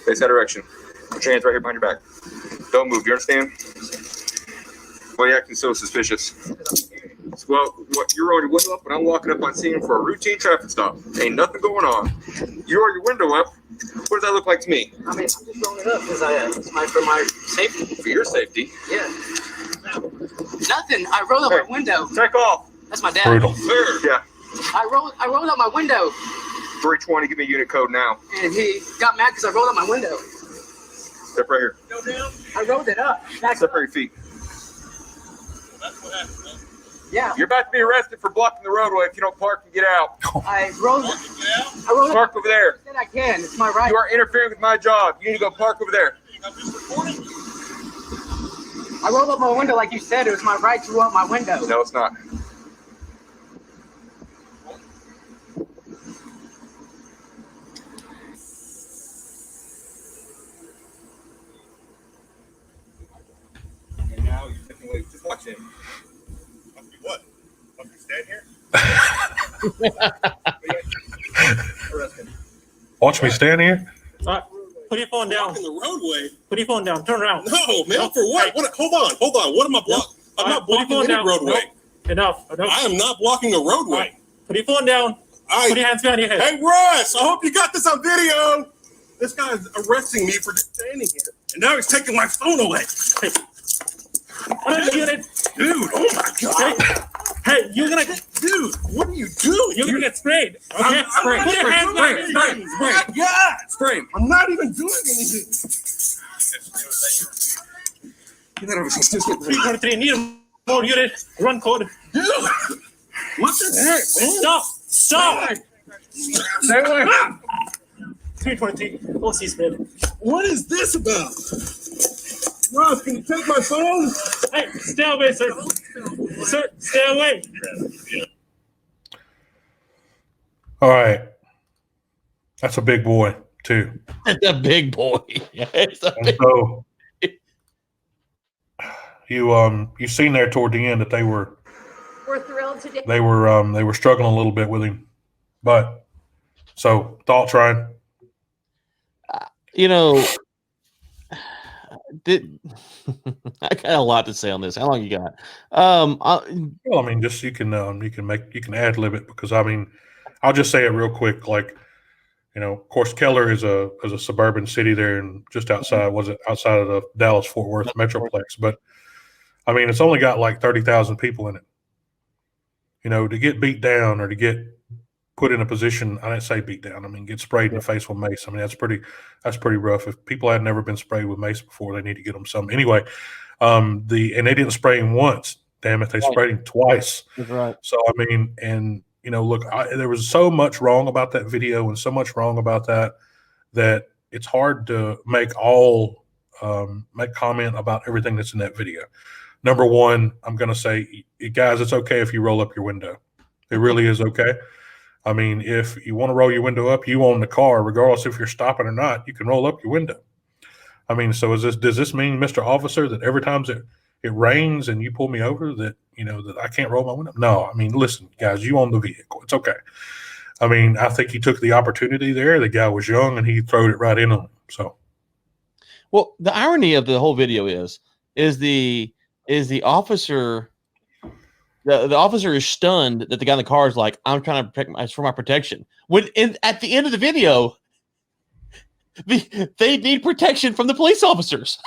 Face that direction. Put your hands right here behind your back. Don't move. You understand? Why are you acting so suspicious? Well, you rolled your window up when I'm walking up on scene for a routine traffic stop. Ain't nothing going on. You rolled your window up. What does that look like to me? I mean, I'm just rolling it up because it's for my safety. For your safety? Yeah. Nothing. I rolled up my window. Take off. That's my dad. Brutal. Yeah. I rolled up my window, 320. Give me unit code now. and he got mad because I rolled up my window. Step right here. Go down. I rolled it up. Back Step up. right your feet. Yeah. You're about to be arrested for blocking the roadway if you don't park and get out. I rolled up. Park over there. I said I can. It's my right. You are interfering with my job. You need to go park over there. I rolled up my window like you said. It was my right to roll up my window. No, it's not. And now you're taking away. Just watch him. What? Fucking stand here? Watch me stand here. Put your phone down. Blocking the roadway? Put your phone down. Turn around. No, man. For what? What? Hold on. What am I blocking? I'm not blocking any roadway. Enough. I am not blocking a roadway. Put your phone down. Put your hands behind your head. Hey, Russ, I hope you got this on video. This guy's arresting me for just standing here. And now he's taking my phone away. Hey. Dude, oh my God. Hey, you're gonna, Dude, what are you doing? you're gonna get sprayed. Okay, I'm Put your hands behind your head. my God. Spray. I'm not even doing anything. You gotta be 323. Need more unit. Run code. Dude, what the heck, man? Stop. Stay away. 323. Go see Smith. What is this about? Ross, can you take my phone? Hey, stay away, sir. Sir, stay away. All right. That's a big boy, too. It's a big boy. It's a And big so you seen there toward the end that We're thrilled today. they were struggling a little bit with him. But so thoughts, Ryan? You know, I got a lot to say on this. How long you got? Well, I mean, just you can ad lib it, because I mean, I'll just say it real quick. Like, you know, of course, Keller is a suburban city there, and just outside outside of the Dallas Fort Worth metroplex. But I mean, it's only got like 30,000 people in it. You know, to get beat down or to get put in a position, I didn't say beat down. I mean, get sprayed in the face with mace. I mean, that's pretty rough. If people had never been sprayed with mace before, they need to get them some. Anyway, and they didn't spray him once. Damn it, they sprayed him twice. That's right. So I mean, and you know, look, there was so much wrong about that video and so much wrong about that it's hard to make comment about everything that's in that video. Number one, I'm going to say, guys, it's okay if you roll up your window. It really is okay. I mean, if you want to roll your window up, you own the car, regardless if you're stopping or not, you can roll up your window. I mean, so does this mean, Mr. Officer, that every time it rains and you pull me over that, you know, that I can't roll my window? No, I mean, listen, guys, you own the vehicle. It's okay. I mean, I think he took the opportunity there. The guy was young and he throwed it right in on him. So, well, the irony of the whole video is the officer. The officer is stunned that the guy in the car is like, I'm trying to protect it's for my protection. At the end of the video, They need protection from the police officers.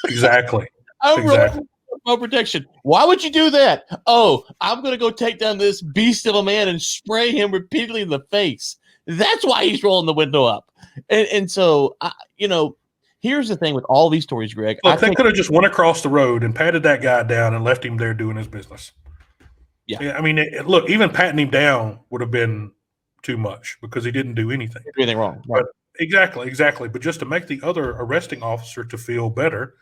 Exactly. I'm Exactly. running no protection. Why would you do that? Oh, I'm going to go take down this beast of a man and spray him repeatedly in the face. That's why he's rolling the window up. And so, here's the thing with all these stories, Greg. Look, they could have just went across the road and patted that guy down and left him there doing his business. Yeah. I mean, look, even patting him down would have been too much because he didn't do anything. Anything wrong. Right. But exactly. But just to make the other arresting officer to feel better,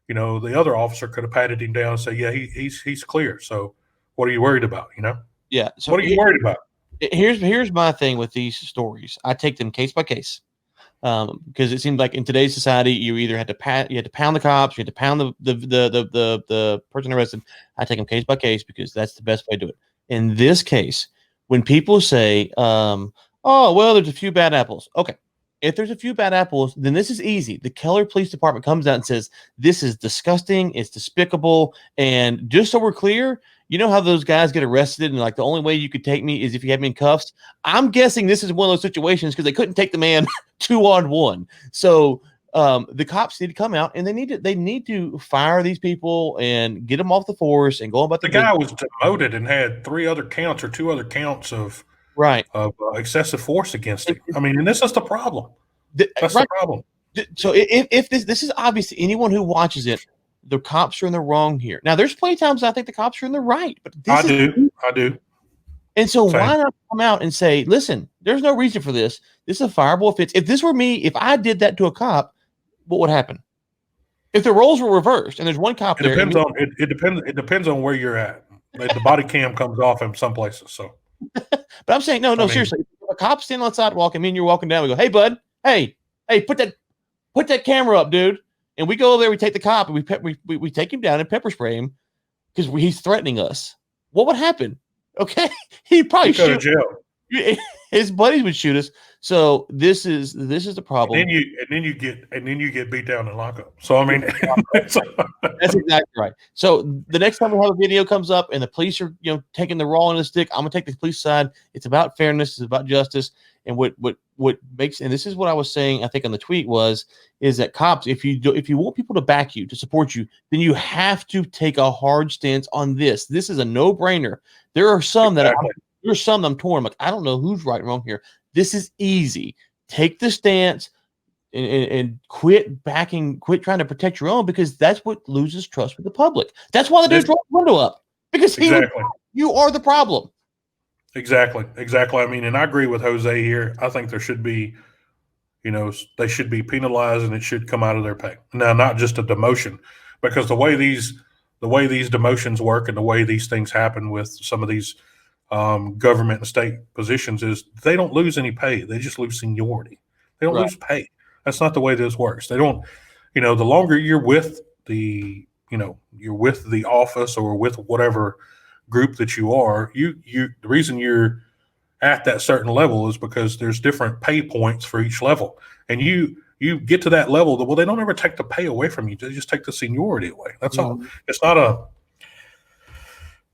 the other officer could have patted him down and say, yeah, he's clear. So what are you worried about? Yeah. So what are you worried about? Here's my thing with these stories. I take them case by case. Because it seems like in today's society, you either had to pound the cops, you had to pound the person arrested. I take them case by case because that's the best way to do it. In this case, when people say, "Oh, well, there's a few bad apples," okay, if there's a few bad apples, then this is easy. The Keller Police Department comes out and says, "This is disgusting. It's despicable." And just so we're clear, you know how those guys get arrested and like the only way you could take me is if you had me in cuffs? I'm guessing this is one of those situations because they couldn't take the man 2-on-1. So the cops need to come out and they need to fire these people and get them off the force and go about the guy was demoted and had 2 other counts of excessive force against him. I mean, and this is the problem. That's the problem. So if this is obvious to anyone who watches it, the cops are in the wrong here. Now, there's plenty of times I think the cops are in the right, but I do. And so why not come out and say, listen, there's no reason for this. This is a fireable offense. If this were me, if I did that to a cop, what would happen? If the roles were reversed and there's one cop there. It depends on where you're at. Like the body cam comes off in some places. So, but I'm saying, seriously. If a cop's standing on the sidewalk and you're walking down, we go, hey, bud, hey, put that camera up, dude. And we go over there, we take the cop, and we take him down and pepper spray him because he's threatening us. What would happen? Okay, he'd probably go to jail. His buddies would shoot us. So this is the problem. And then you get beat down in lockup. So I mean, that's exactly right. So the next time we have a video comes up and the police are taking the raw end of the stick, I'm gonna take the police side. It's about fairness. It's about justice. And what makes, and this is what I was saying, I think on the tweet is that cops, if you want people to back you, to support you, then you have to take a hard stance on this. This is a no-brainer. There are some that I'm torn. I'm like, I don't know who's right and wrong here. This is easy. Take the stance and quit trying to protect your own, because that's what loses trust with the public. That's why they draw the window up, because you are the problem. Exactly. I mean, and I agree with Jose here. I think there should be, they should be penalized and it should come out of their pay. Now, not just a demotion, because the way these demotions work and the way these things happen with some of these government and state positions is they don't lose any pay. They just lose seniority. They don't lose pay. That's not the way this works. They don't, the longer you're with you're with the office or with whatever group that you are, the reason you're at that certain level is because there's different pay points for each level. And you get to that level, well, they don't ever take the pay away from you. They just take the seniority away. That's all. It's not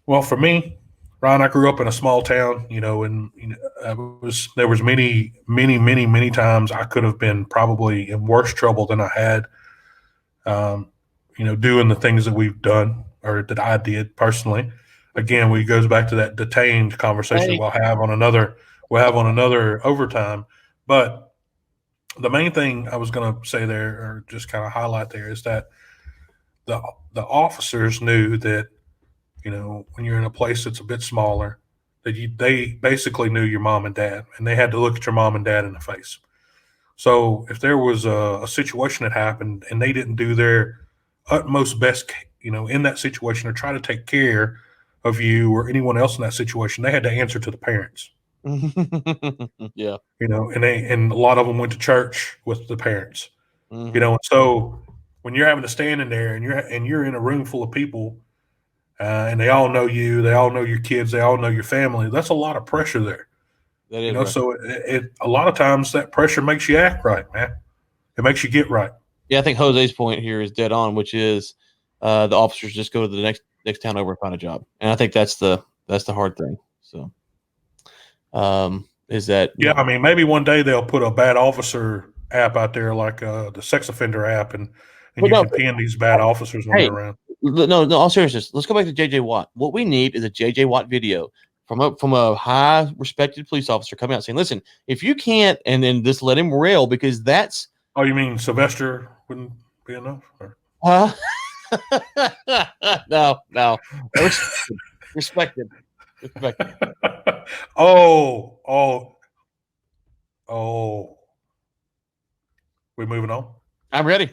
well, for me, Ryan, I grew up in a small town, and there was many times I could have been probably in worse trouble than I had, doing the things that we've done or that I did personally. Again, it goes back to that detained conversation we'll have on another overtime. But the main thing I was going to say there, or just kind of highlight there, is that the officers knew that, when you're in a place that's a bit smaller, that they basically knew your mom and dad, and they had to look at your mom and dad in the face. So if there was a situation that happened and they didn't do their utmost best, in that situation, or try to take care of you or anyone else in that situation, they had to answer to the parents. Yeah. And a lot of them went to church with the parents. So when you're having to stand in there and you're in a room full of people, and they all know you, they all know your kids, they all know your family, that's a lot of pressure there. That is right. So it a lot of times that pressure makes you act right, man. It makes you get right. Yeah, I think Jose's point here is dead on, which is the officers just go to the next town over and find a job, and I think that's the hard thing. So, is that I mean, maybe one day they'll put a bad officer app out there like the sex offender app, and But you can pin these bad officers when they're around. No, all seriousness. Let's go back to JJ Watt. What we need is a JJ Watt video from a high respected police officer coming out saying, "Listen, if you can't," and then just let him rail, because that's. Oh, you mean Sylvester wouldn't be enough? Or? No. Respected. Oh. We moving on? I'm ready.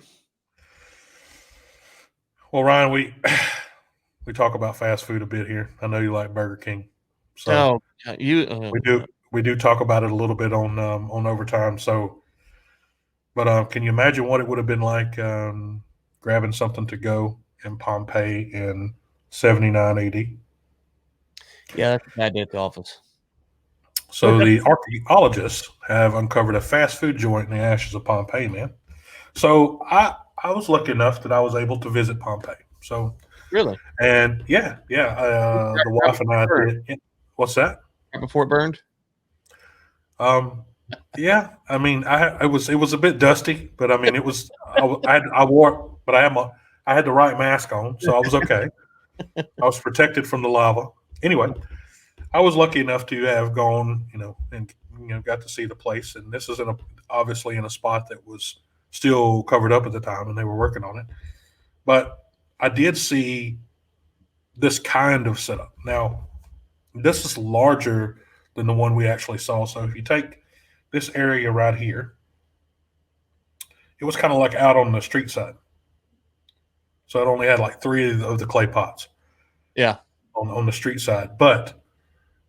Well, Ryan, we talk about fast food a bit here. I know you like Burger King, so we do talk about it a little bit on Overtime. So, but can you imagine what it would have been like grabbing something to go in Pompeii in 79 AD? Yeah, that's a bad day at the office. So the archaeologists have uncovered a fast food joint in the ashes of Pompeii, man. So I was lucky enough that I was able to visit Pompeii. So really, and the wife and I did. What's that? Right before it burned. Yeah. I mean, it was a bit dusty, but I mean, it was. I wore, but I had the right mask on, so I was okay. I was protected from the lava. Anyway, I was lucky enough to have gone, and got to see the place. And this is obviously in a spot that was still covered up at the time, and they were working on it. But I did see this kind of setup. Now, this is larger than the one we actually saw. So if you take this area right here, it was kind of like out on the street side. So it only had like 3 of the clay pots. Yeah. On the street side. But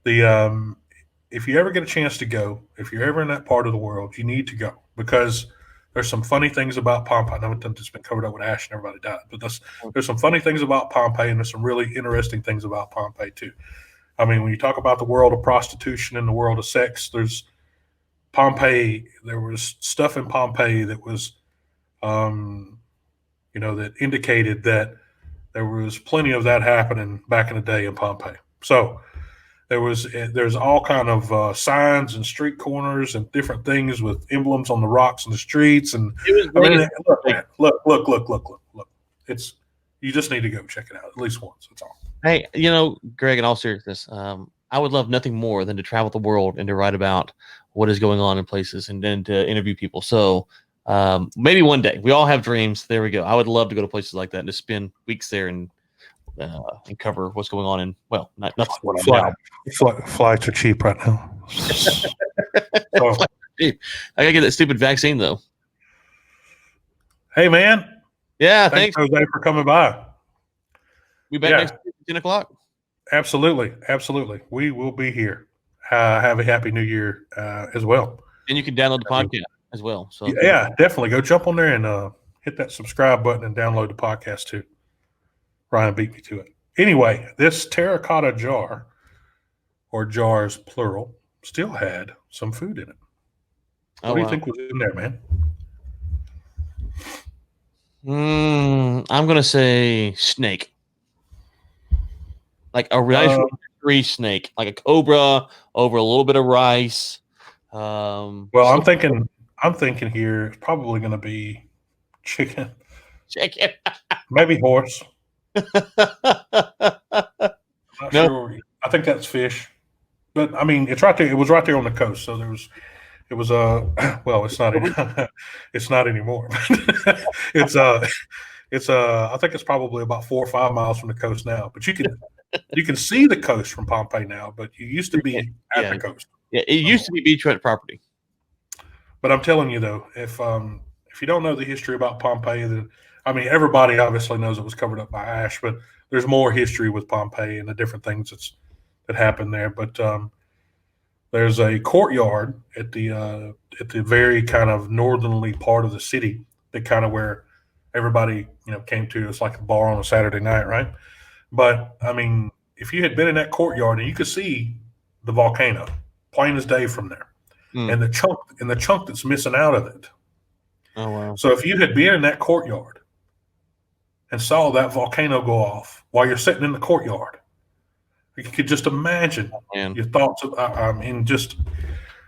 the if you ever get a chance to go, if you're ever in that part of the world, you need to go, because there's some funny things about Pompeii. I know it's been covered up with ash and everybody died, but there's some funny things about Pompeii, and there's some really interesting things about Pompeii too. I mean, when you talk about the world of prostitution and the world of sex, there's Pompeii. There was stuff in Pompeii that was, that indicated that there was plenty of that happening back in the day in Pompeii. So there's all kind of signs and street corners and different things with emblems on the rocks and the streets. And look. It's, you just need to go check it out at least once. That's all. Hey, Greg, in all seriousness, I would love nothing more than to travel the world and to write about what is going on in places, and then to interview people. So maybe one day. We all have dreams. There we go. I would love to go to places like that and to spend weeks there and cover what's going on in, well, not flights are cheap right now. So, I gotta get that stupid vaccine though. Hey man. Yeah, thanks Jose for coming by. We back next week at 10 o'clock. Absolutely. We will be here. Have a happy new year as well. And you can download the podcast as well. So yeah, definitely go jump on there and hit that subscribe button and download the podcast too. Ryan beat me to it. Anyway, this terracotta jar, or jars plural, still had some food in it. What do you think was in there, man? I'm gonna say snake, like a rice tree snake, like a cobra over a little bit of rice. Well, I'm thinking here it's probably going to be chicken, maybe horse. Not sure. I think that's fish, but I mean, it's right there. It was right there on the coast, so it was well, it's not anymore. it's I think it's probably about 4 or 5 miles from the coast now, but you can see the coast from Pompeii now, but you used to be at the coast. Yeah, it used to be beachfront property. But I'm telling you though, if you don't know the history about Pompeii, then I mean, everybody obviously knows it was covered up by ash, but there's more history with Pompeii and the different things that happened there. But there's a courtyard at the very kind of northerly part of the city, that kind of where everybody came to. It's like a bar on a Saturday night, right? But I mean, if you had been in that courtyard, and you could see the volcano plain as day from there, and the chunk that's missing out of it. Oh wow! So if you had been in that courtyard and saw that volcano go off while you're sitting in the courtyard, you could just imagine your thoughts.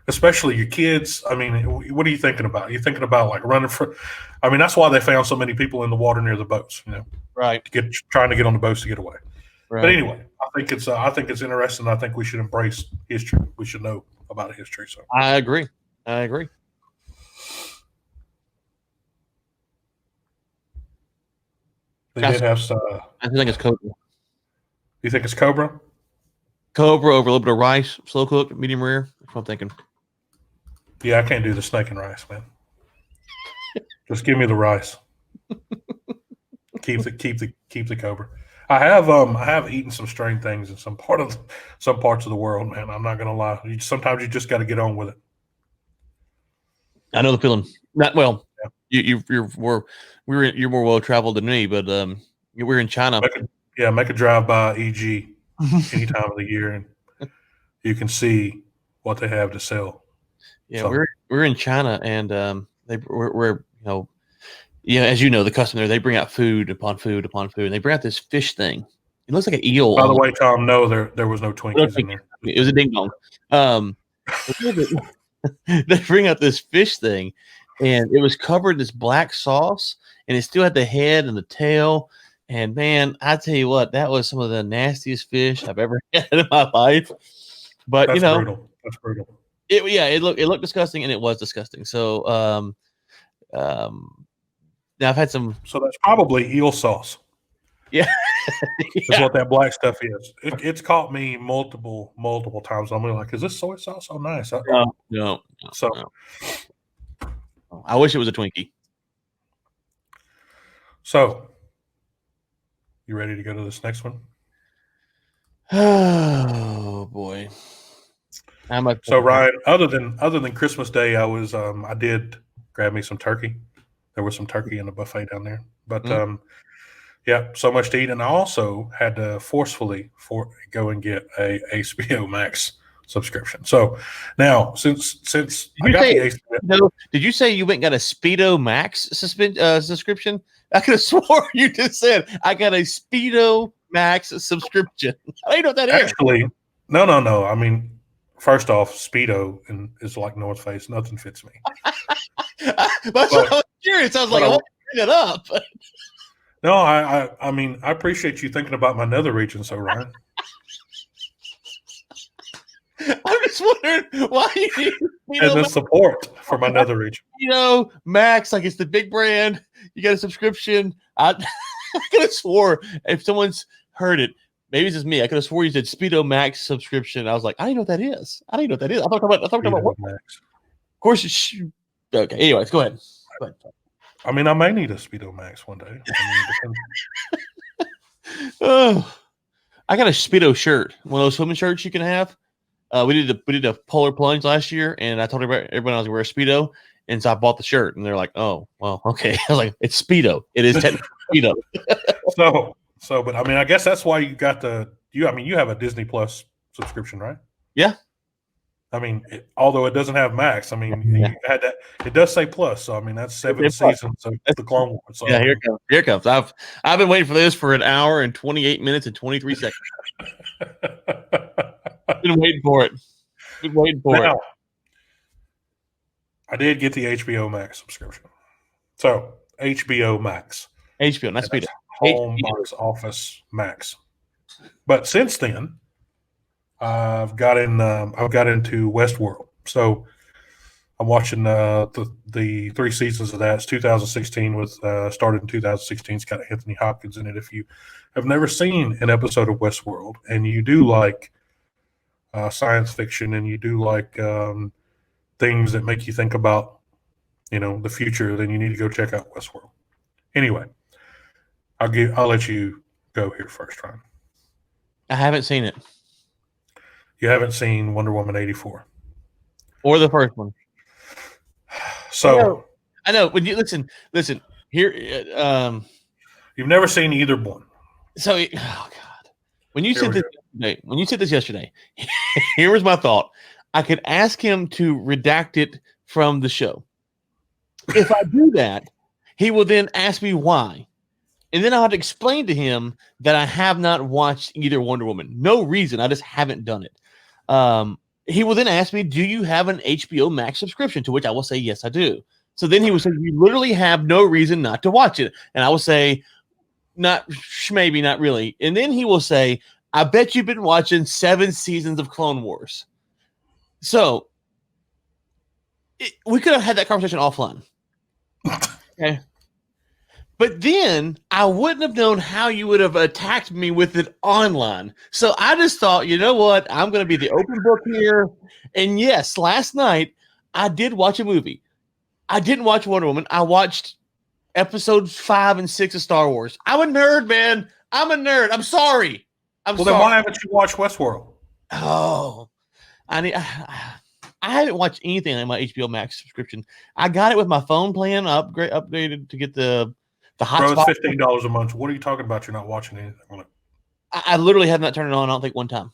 especially your kids. I mean, what are you thinking about? Are you thinking about like running for? I mean, that's why they found so many people in the water near the boats. Right. Trying to get on the boats to get away. Right. But anyway, I think it's interesting. I think we should embrace history. We should know about history. So I agree. They did have. I think it's Cobra. You think it's Cobra? Cobra over a little bit of rice, slow cooked, medium rare. That's what I'm thinking. Yeah, I can't do the snake and rice, man. Just give me the rice. keep the Cobra. I have eaten some strange things in some parts of the world, man. I'm not gonna lie. Sometimes you just got to get on with it. I know the feeling. Not well. Yeah. You're more well traveled than me, but we're in China. Make a drive by EG any time of the year, and you can see what they have to sell. Yeah, so, we're in China, and we're as you know, the custom there, they bring out food upon food upon food, and they bring out this fish thing. It looks like an eel. By the way, Tom, no, there was no Twinkies in there. It was a ding dong. They bring out this fish thing, and it was covered in this black sauce, and it still had the head and the tail. And man, I tell you what, that was some of the nastiest fish I've ever had in my life. But That's brutal. That's brutal. It looked disgusting, and it was disgusting. So now I've had some. So that's probably eel sauce. Yeah, is what that black stuff is. It's caught me multiple times. I'm like, is this soy sauce? Oh, nice. No. So I wish it was a Twinkie. So, you ready to go to this next one? Oh boy. So Ryan, other than Christmas Day, I did grab me some turkey. There was some turkey in the buffet down there, but yeah, so much to eat, and I also had to forcefully go and get a HBO Max subscription. So now, since I got the HBO, did you say you went and got a Speedo Max subscription? I could have swore you just said I got a Speedo Max subscription. I don't know what that is. Actually, no. I mean, first off, Speedo is like North Face. Nothing fits me. But I was curious. I was like, I'll bring it up. No, I mean, I appreciate you thinking about my nether region, so Ryan. I'm just wondering why you need and the support for my nether region. Max, like it's the big brand. You got a subscription. I could have swore if someone's heard it, maybe it's just me. I could have swore you said Speedo Max subscription. I was like, I didn't know what that is. I thought about what Max. Of course, okay. Anyways, go ahead. I mean, I may need a Speedo Max one day. I got a Speedo shirt, one of those swimming shirts you can have. We did a polar plunge last year, and I told everyone I was going to wear a Speedo, and so I bought the shirt, and they're like, "Oh, well, okay." I was like, "It's Speedo. It is technically Speedo." But I mean, I guess that's why you got you have a Disney Plus subscription, right? Yeah. I mean, although it doesn't have Max, I mean, you had that. It does say Plus, so I mean that's 7 seasons of the Clone Wars. So, yeah, here comes. I've been waiting for this for an hour and 28 minutes and 23 seconds. Been waiting for it. I did get the HBO Max subscription. So HBO Max, not Speedo. Home Box Office Max. But since then, I've got into Westworld. So I'm watching the 3 seasons of that. It's 2016 started in 2016. It's got Anthony Hopkins in it. If you have never seen an episode of Westworld and you do like science fiction and you do like things that make you think about the future, then you need to go check out Westworld. Anyway, I'll let you go here first, Ryan. I haven't seen it. You haven't seen Wonder Woman 84 or the first one. So I know when you listen here. You've never seen either one. So, oh God, when you said this yesterday, here was my thought. I could ask him to redact it from the show. If I do that, he will then ask me why. And then I'll have to explain to him that I have not watched either Wonder Woman. No reason. I just haven't done it. he will then ask me, do you have an HBO Max subscription? To which I will say, yes, I do. So then he will say, you literally have no reason not to watch it. And I will say, maybe not really. And then he will say, I bet you've been watching 7 seasons of Clone Wars. So we could have had that conversation offline. Okay. But then I wouldn't have known how you would have attacked me with it online. So I just thought, you know what? I'm going to be the open book here. And yes, last night I did watch a movie. I didn't watch Wonder Woman. I watched episodes 5 and 6 of Star Wars. I'm a nerd, man. I'm a nerd. I'm sorry. Then why haven't you watched Westworld? Oh, I haven't watched anything on my HBO Max subscription. I got it with my phone plan. Upgraded to get the hotspot. Bro, it's $15 a month. What are you talking about? You're not watching anything on it. I literally have not turned it on. I don't think one time.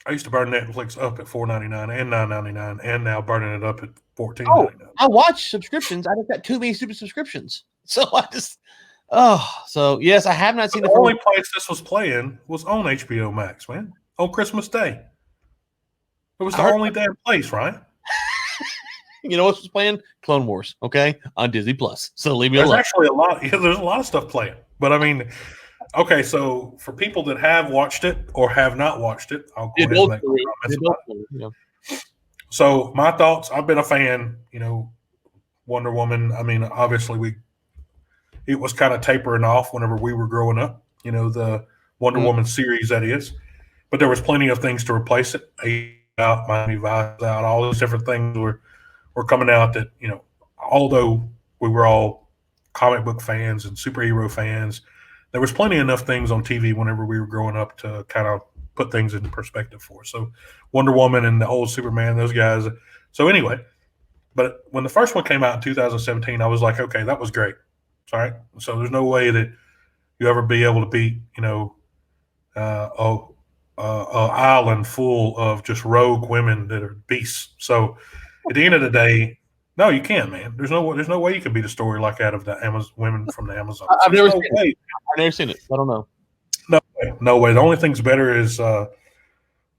I used to burn Netflix up at $4.99 and $9.99, and now burning it up at $14.99. Oh, I watch subscriptions. I just got too many stupid subscriptions. So so yes, I have not seen the only place this was playing was on HBO Max, man. On Christmas Day. It was the only damn place, right? You know what was playing? Clone Wars, okay? On Disney Plus. So leave me alone. There's actually a lot. Yeah, there's a lot of stuff playing. But I mean, okay, so for people that have watched it or have not watched it, I'll go ahead and make comments about it. So my thoughts, I've been a fan, Wonder Woman. I mean, obviously it was kind of tapering off whenever we were growing up, the Wonder Woman series that is. But there was plenty of things to replace it. Out, Miami Vice out, all those different things were coming out that, although we were all comic book fans and superhero fans, there was plenty enough things on TV whenever we were growing up to kind of put things in perspective for us. So Wonder Woman and the old Superman, those guys. So anyway, but when the first one came out in 2017, I was like, okay, that was great. All right. So there's no way that you ever be able to beat, island full of just rogue women that are beasts. So at the end of the day, no, you can't, man. There's no way you can beat a story like that of the Amazon women from the Amazon. I've never seen it. I don't know. No way. The only thing's better is the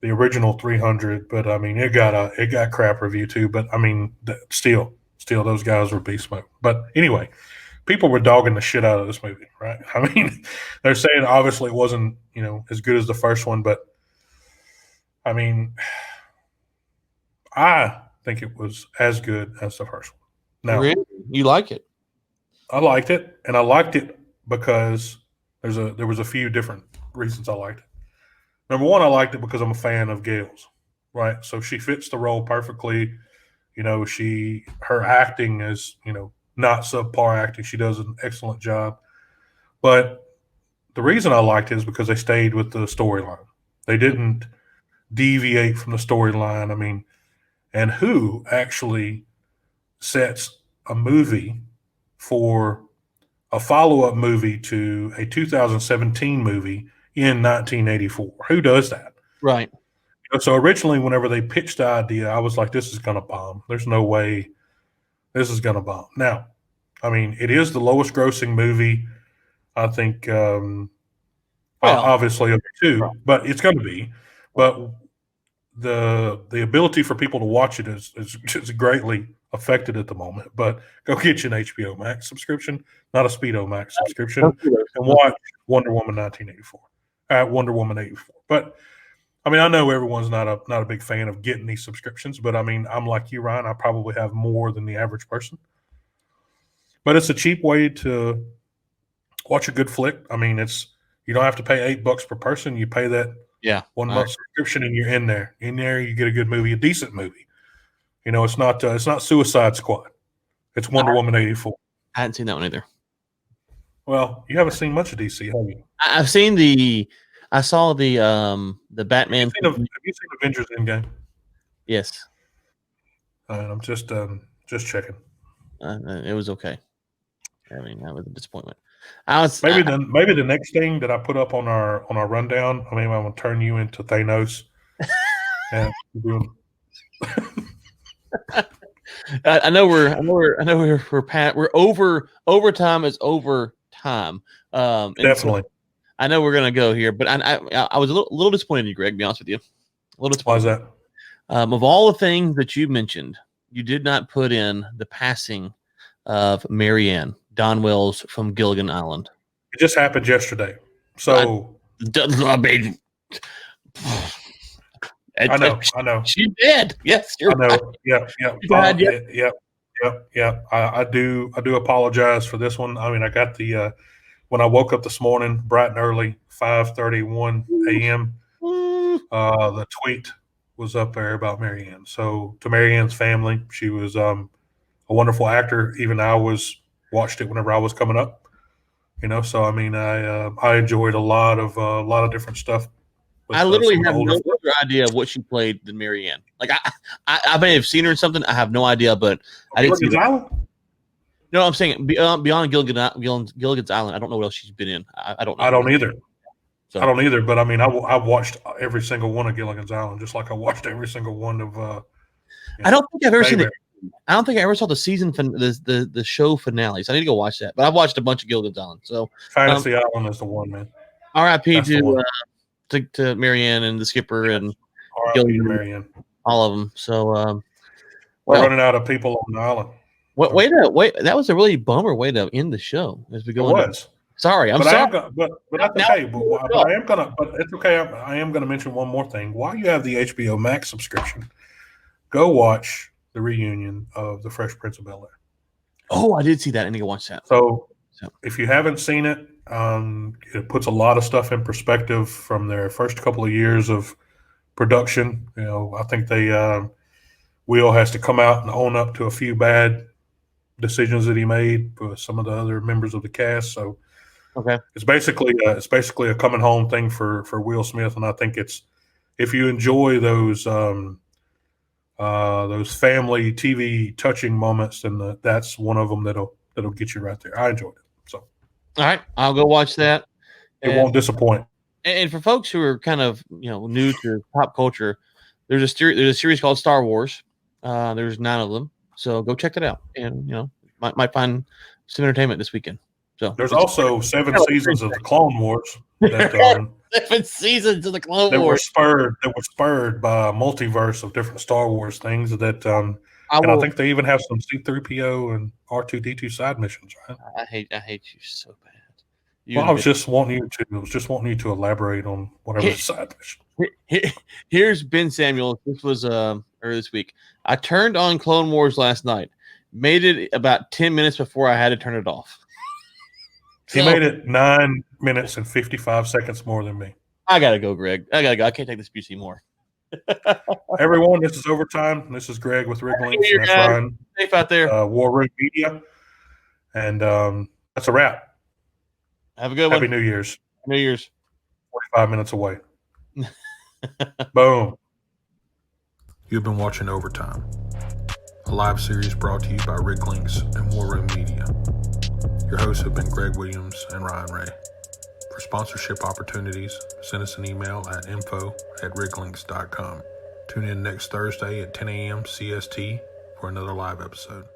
original 300, but I mean it got crap review too. But I mean still those guys were beast mode. But anyway, people were dogging the shit out of this movie, right? I mean, they're saying obviously it wasn't, as good as the first one, but I mean, I think it was as good as the first one. Now, really? You like it? I liked it, and I liked it because there was a few different reasons I liked it. Number one, I liked it because I'm a fan of Gail's, right? So she fits the role perfectly. Her acting is, not subpar acting. She does an excellent job. But the reason I liked it is because they stayed with the storyline. They didn't deviate from the storyline. I mean, and who actually sets a movie for a follow-up movie to a 2017 movie in 1984? Who does that? Right. So originally, whenever they pitched the idea, I was like, this is going to bomb. There's no way this is going to bomb. Now, I mean, it is the lowest grossing movie, I think, obviously of the two, but it's going to be. But the ability for people to watch it is greatly affected at the moment. But go get you an HBO Max subscription, not a Speedo Max subscription, and watch Wonder Woman 1984, Wonder Woman 84. But I mean, I know everyone's not a big fan of getting these subscriptions, but I mean, I'm like you, Ryan. I probably have more than the average person. But it's a cheap way to watch a good flick. I mean, you don't have to pay $8 per person. You pay that 1 month subscription, and you're in there. In there, you get a good movie, a decent movie. It's not Suicide Squad. It's Wonder Woman 84. I hadn't seen that one either. Well, you haven't seen much of DC, have you? I've seen I saw the Batman. Have you seen Avengers Endgame? Yes. I'm just checking. It was okay. I mean, that was a disappointment. Maybe the next thing that I put up on our rundown. I mean, I'm gonna turn you into Thanos. And I know we're overtime is over time. Definitely. So I know we're gonna go here, but I was a little disappointed in you, Greg. To be honest with you, a little disappointed. Why is that? Of all the things that you mentioned, you did not put in the passing of Marianne Donwells from Gilligan Island. It just happened yesterday. So I mean, I know. She did. Yes, you're I know. right. Yeah. I do apologize for this one. I mean, I got the when I woke up this morning, bright and early, 5:31 a.m. The tweet was up there about Marianne. So to Marianne's family, she was a wonderful actor. Even I watched it whenever I was coming up. So I mean, I enjoyed a lot of different stuff. I literally have no other idea of what she played than Marianne. Like I may have seen her in something. I have no idea, but I didn't see her. No, I'm saying beyond Gilligan's Island. I don't know what else she's been in. I don't know. I don't either. So. I don't either. But I mean, I've watched every single one of Gilligan's Island, just like I watched every single one of. I don't think I've ever seen it. I don't think I ever saw the season the show finales. I need to go watch that. But I've watched a bunch of Gilligan's Island. So Fantasy Island is the one, man. R.I.P. to Marianne and the skipper and Gilligan, Marianne, all of them. So we're running out of people on the island. Wait! That was a really bummer way to end the show as we go. It was. Sorry, I'm sorry. But that's okay. But I am gonna. But it's okay. I am gonna mention one more thing. While you have the HBO Max subscription, go watch the reunion of The Fresh Prince of Bel-Air. Oh, I did see that. I need to watch that. So if you haven't seen it, it puts a lot of stuff in perspective from their first couple of years of production. I think Will has to come out and own up to a few bad decisions that he made for some of the other members of the cast. So it's basically a coming home thing for Will Smith, and I think if you enjoy those family TV touching moments, then that's one of them that'll get you right there. I enjoyed it. So all right, I'll go watch that. It won't disappoint. And for folks who are kind of new to pop culture, there's a series called Star Wars. There's 9 of them, so go check it out, and might find some entertainment this weekend. So there's also 7 seasons of the Clone Wars. 7 seasons of the Clone Wars that were spurred by a multiverse of different Star Wars things that I think they even have some C-3PO and R2-D2 side missions, right? I hate you so bad. I was just wanting you to elaborate on whatever the side mission. Here's Ben Samuels. This was earlier this week. I turned on Clone Wars last night. Made it about 10 minutes before I had to turn it off. He made it 9 minutes and 55 seconds more than me. I gotta go, Greg. I gotta go. I can't take this abuse anymore. Everyone, this is Overtime. This is Greg with Rig Links. That's Ryan. Safe out there. War Room Media. And that's a wrap. Have a good one. Happy New Year's. New Year's. 45 minutes away. Boom. You've been watching Overtime, a live series brought to you by Rig Links and War Room Media. Your hosts have been Greg Williams and Ryan Ray. For sponsorship opportunities, send us an email at info@riglinks.com. Tune in next Thursday at 10 a.m. CST for another live episode.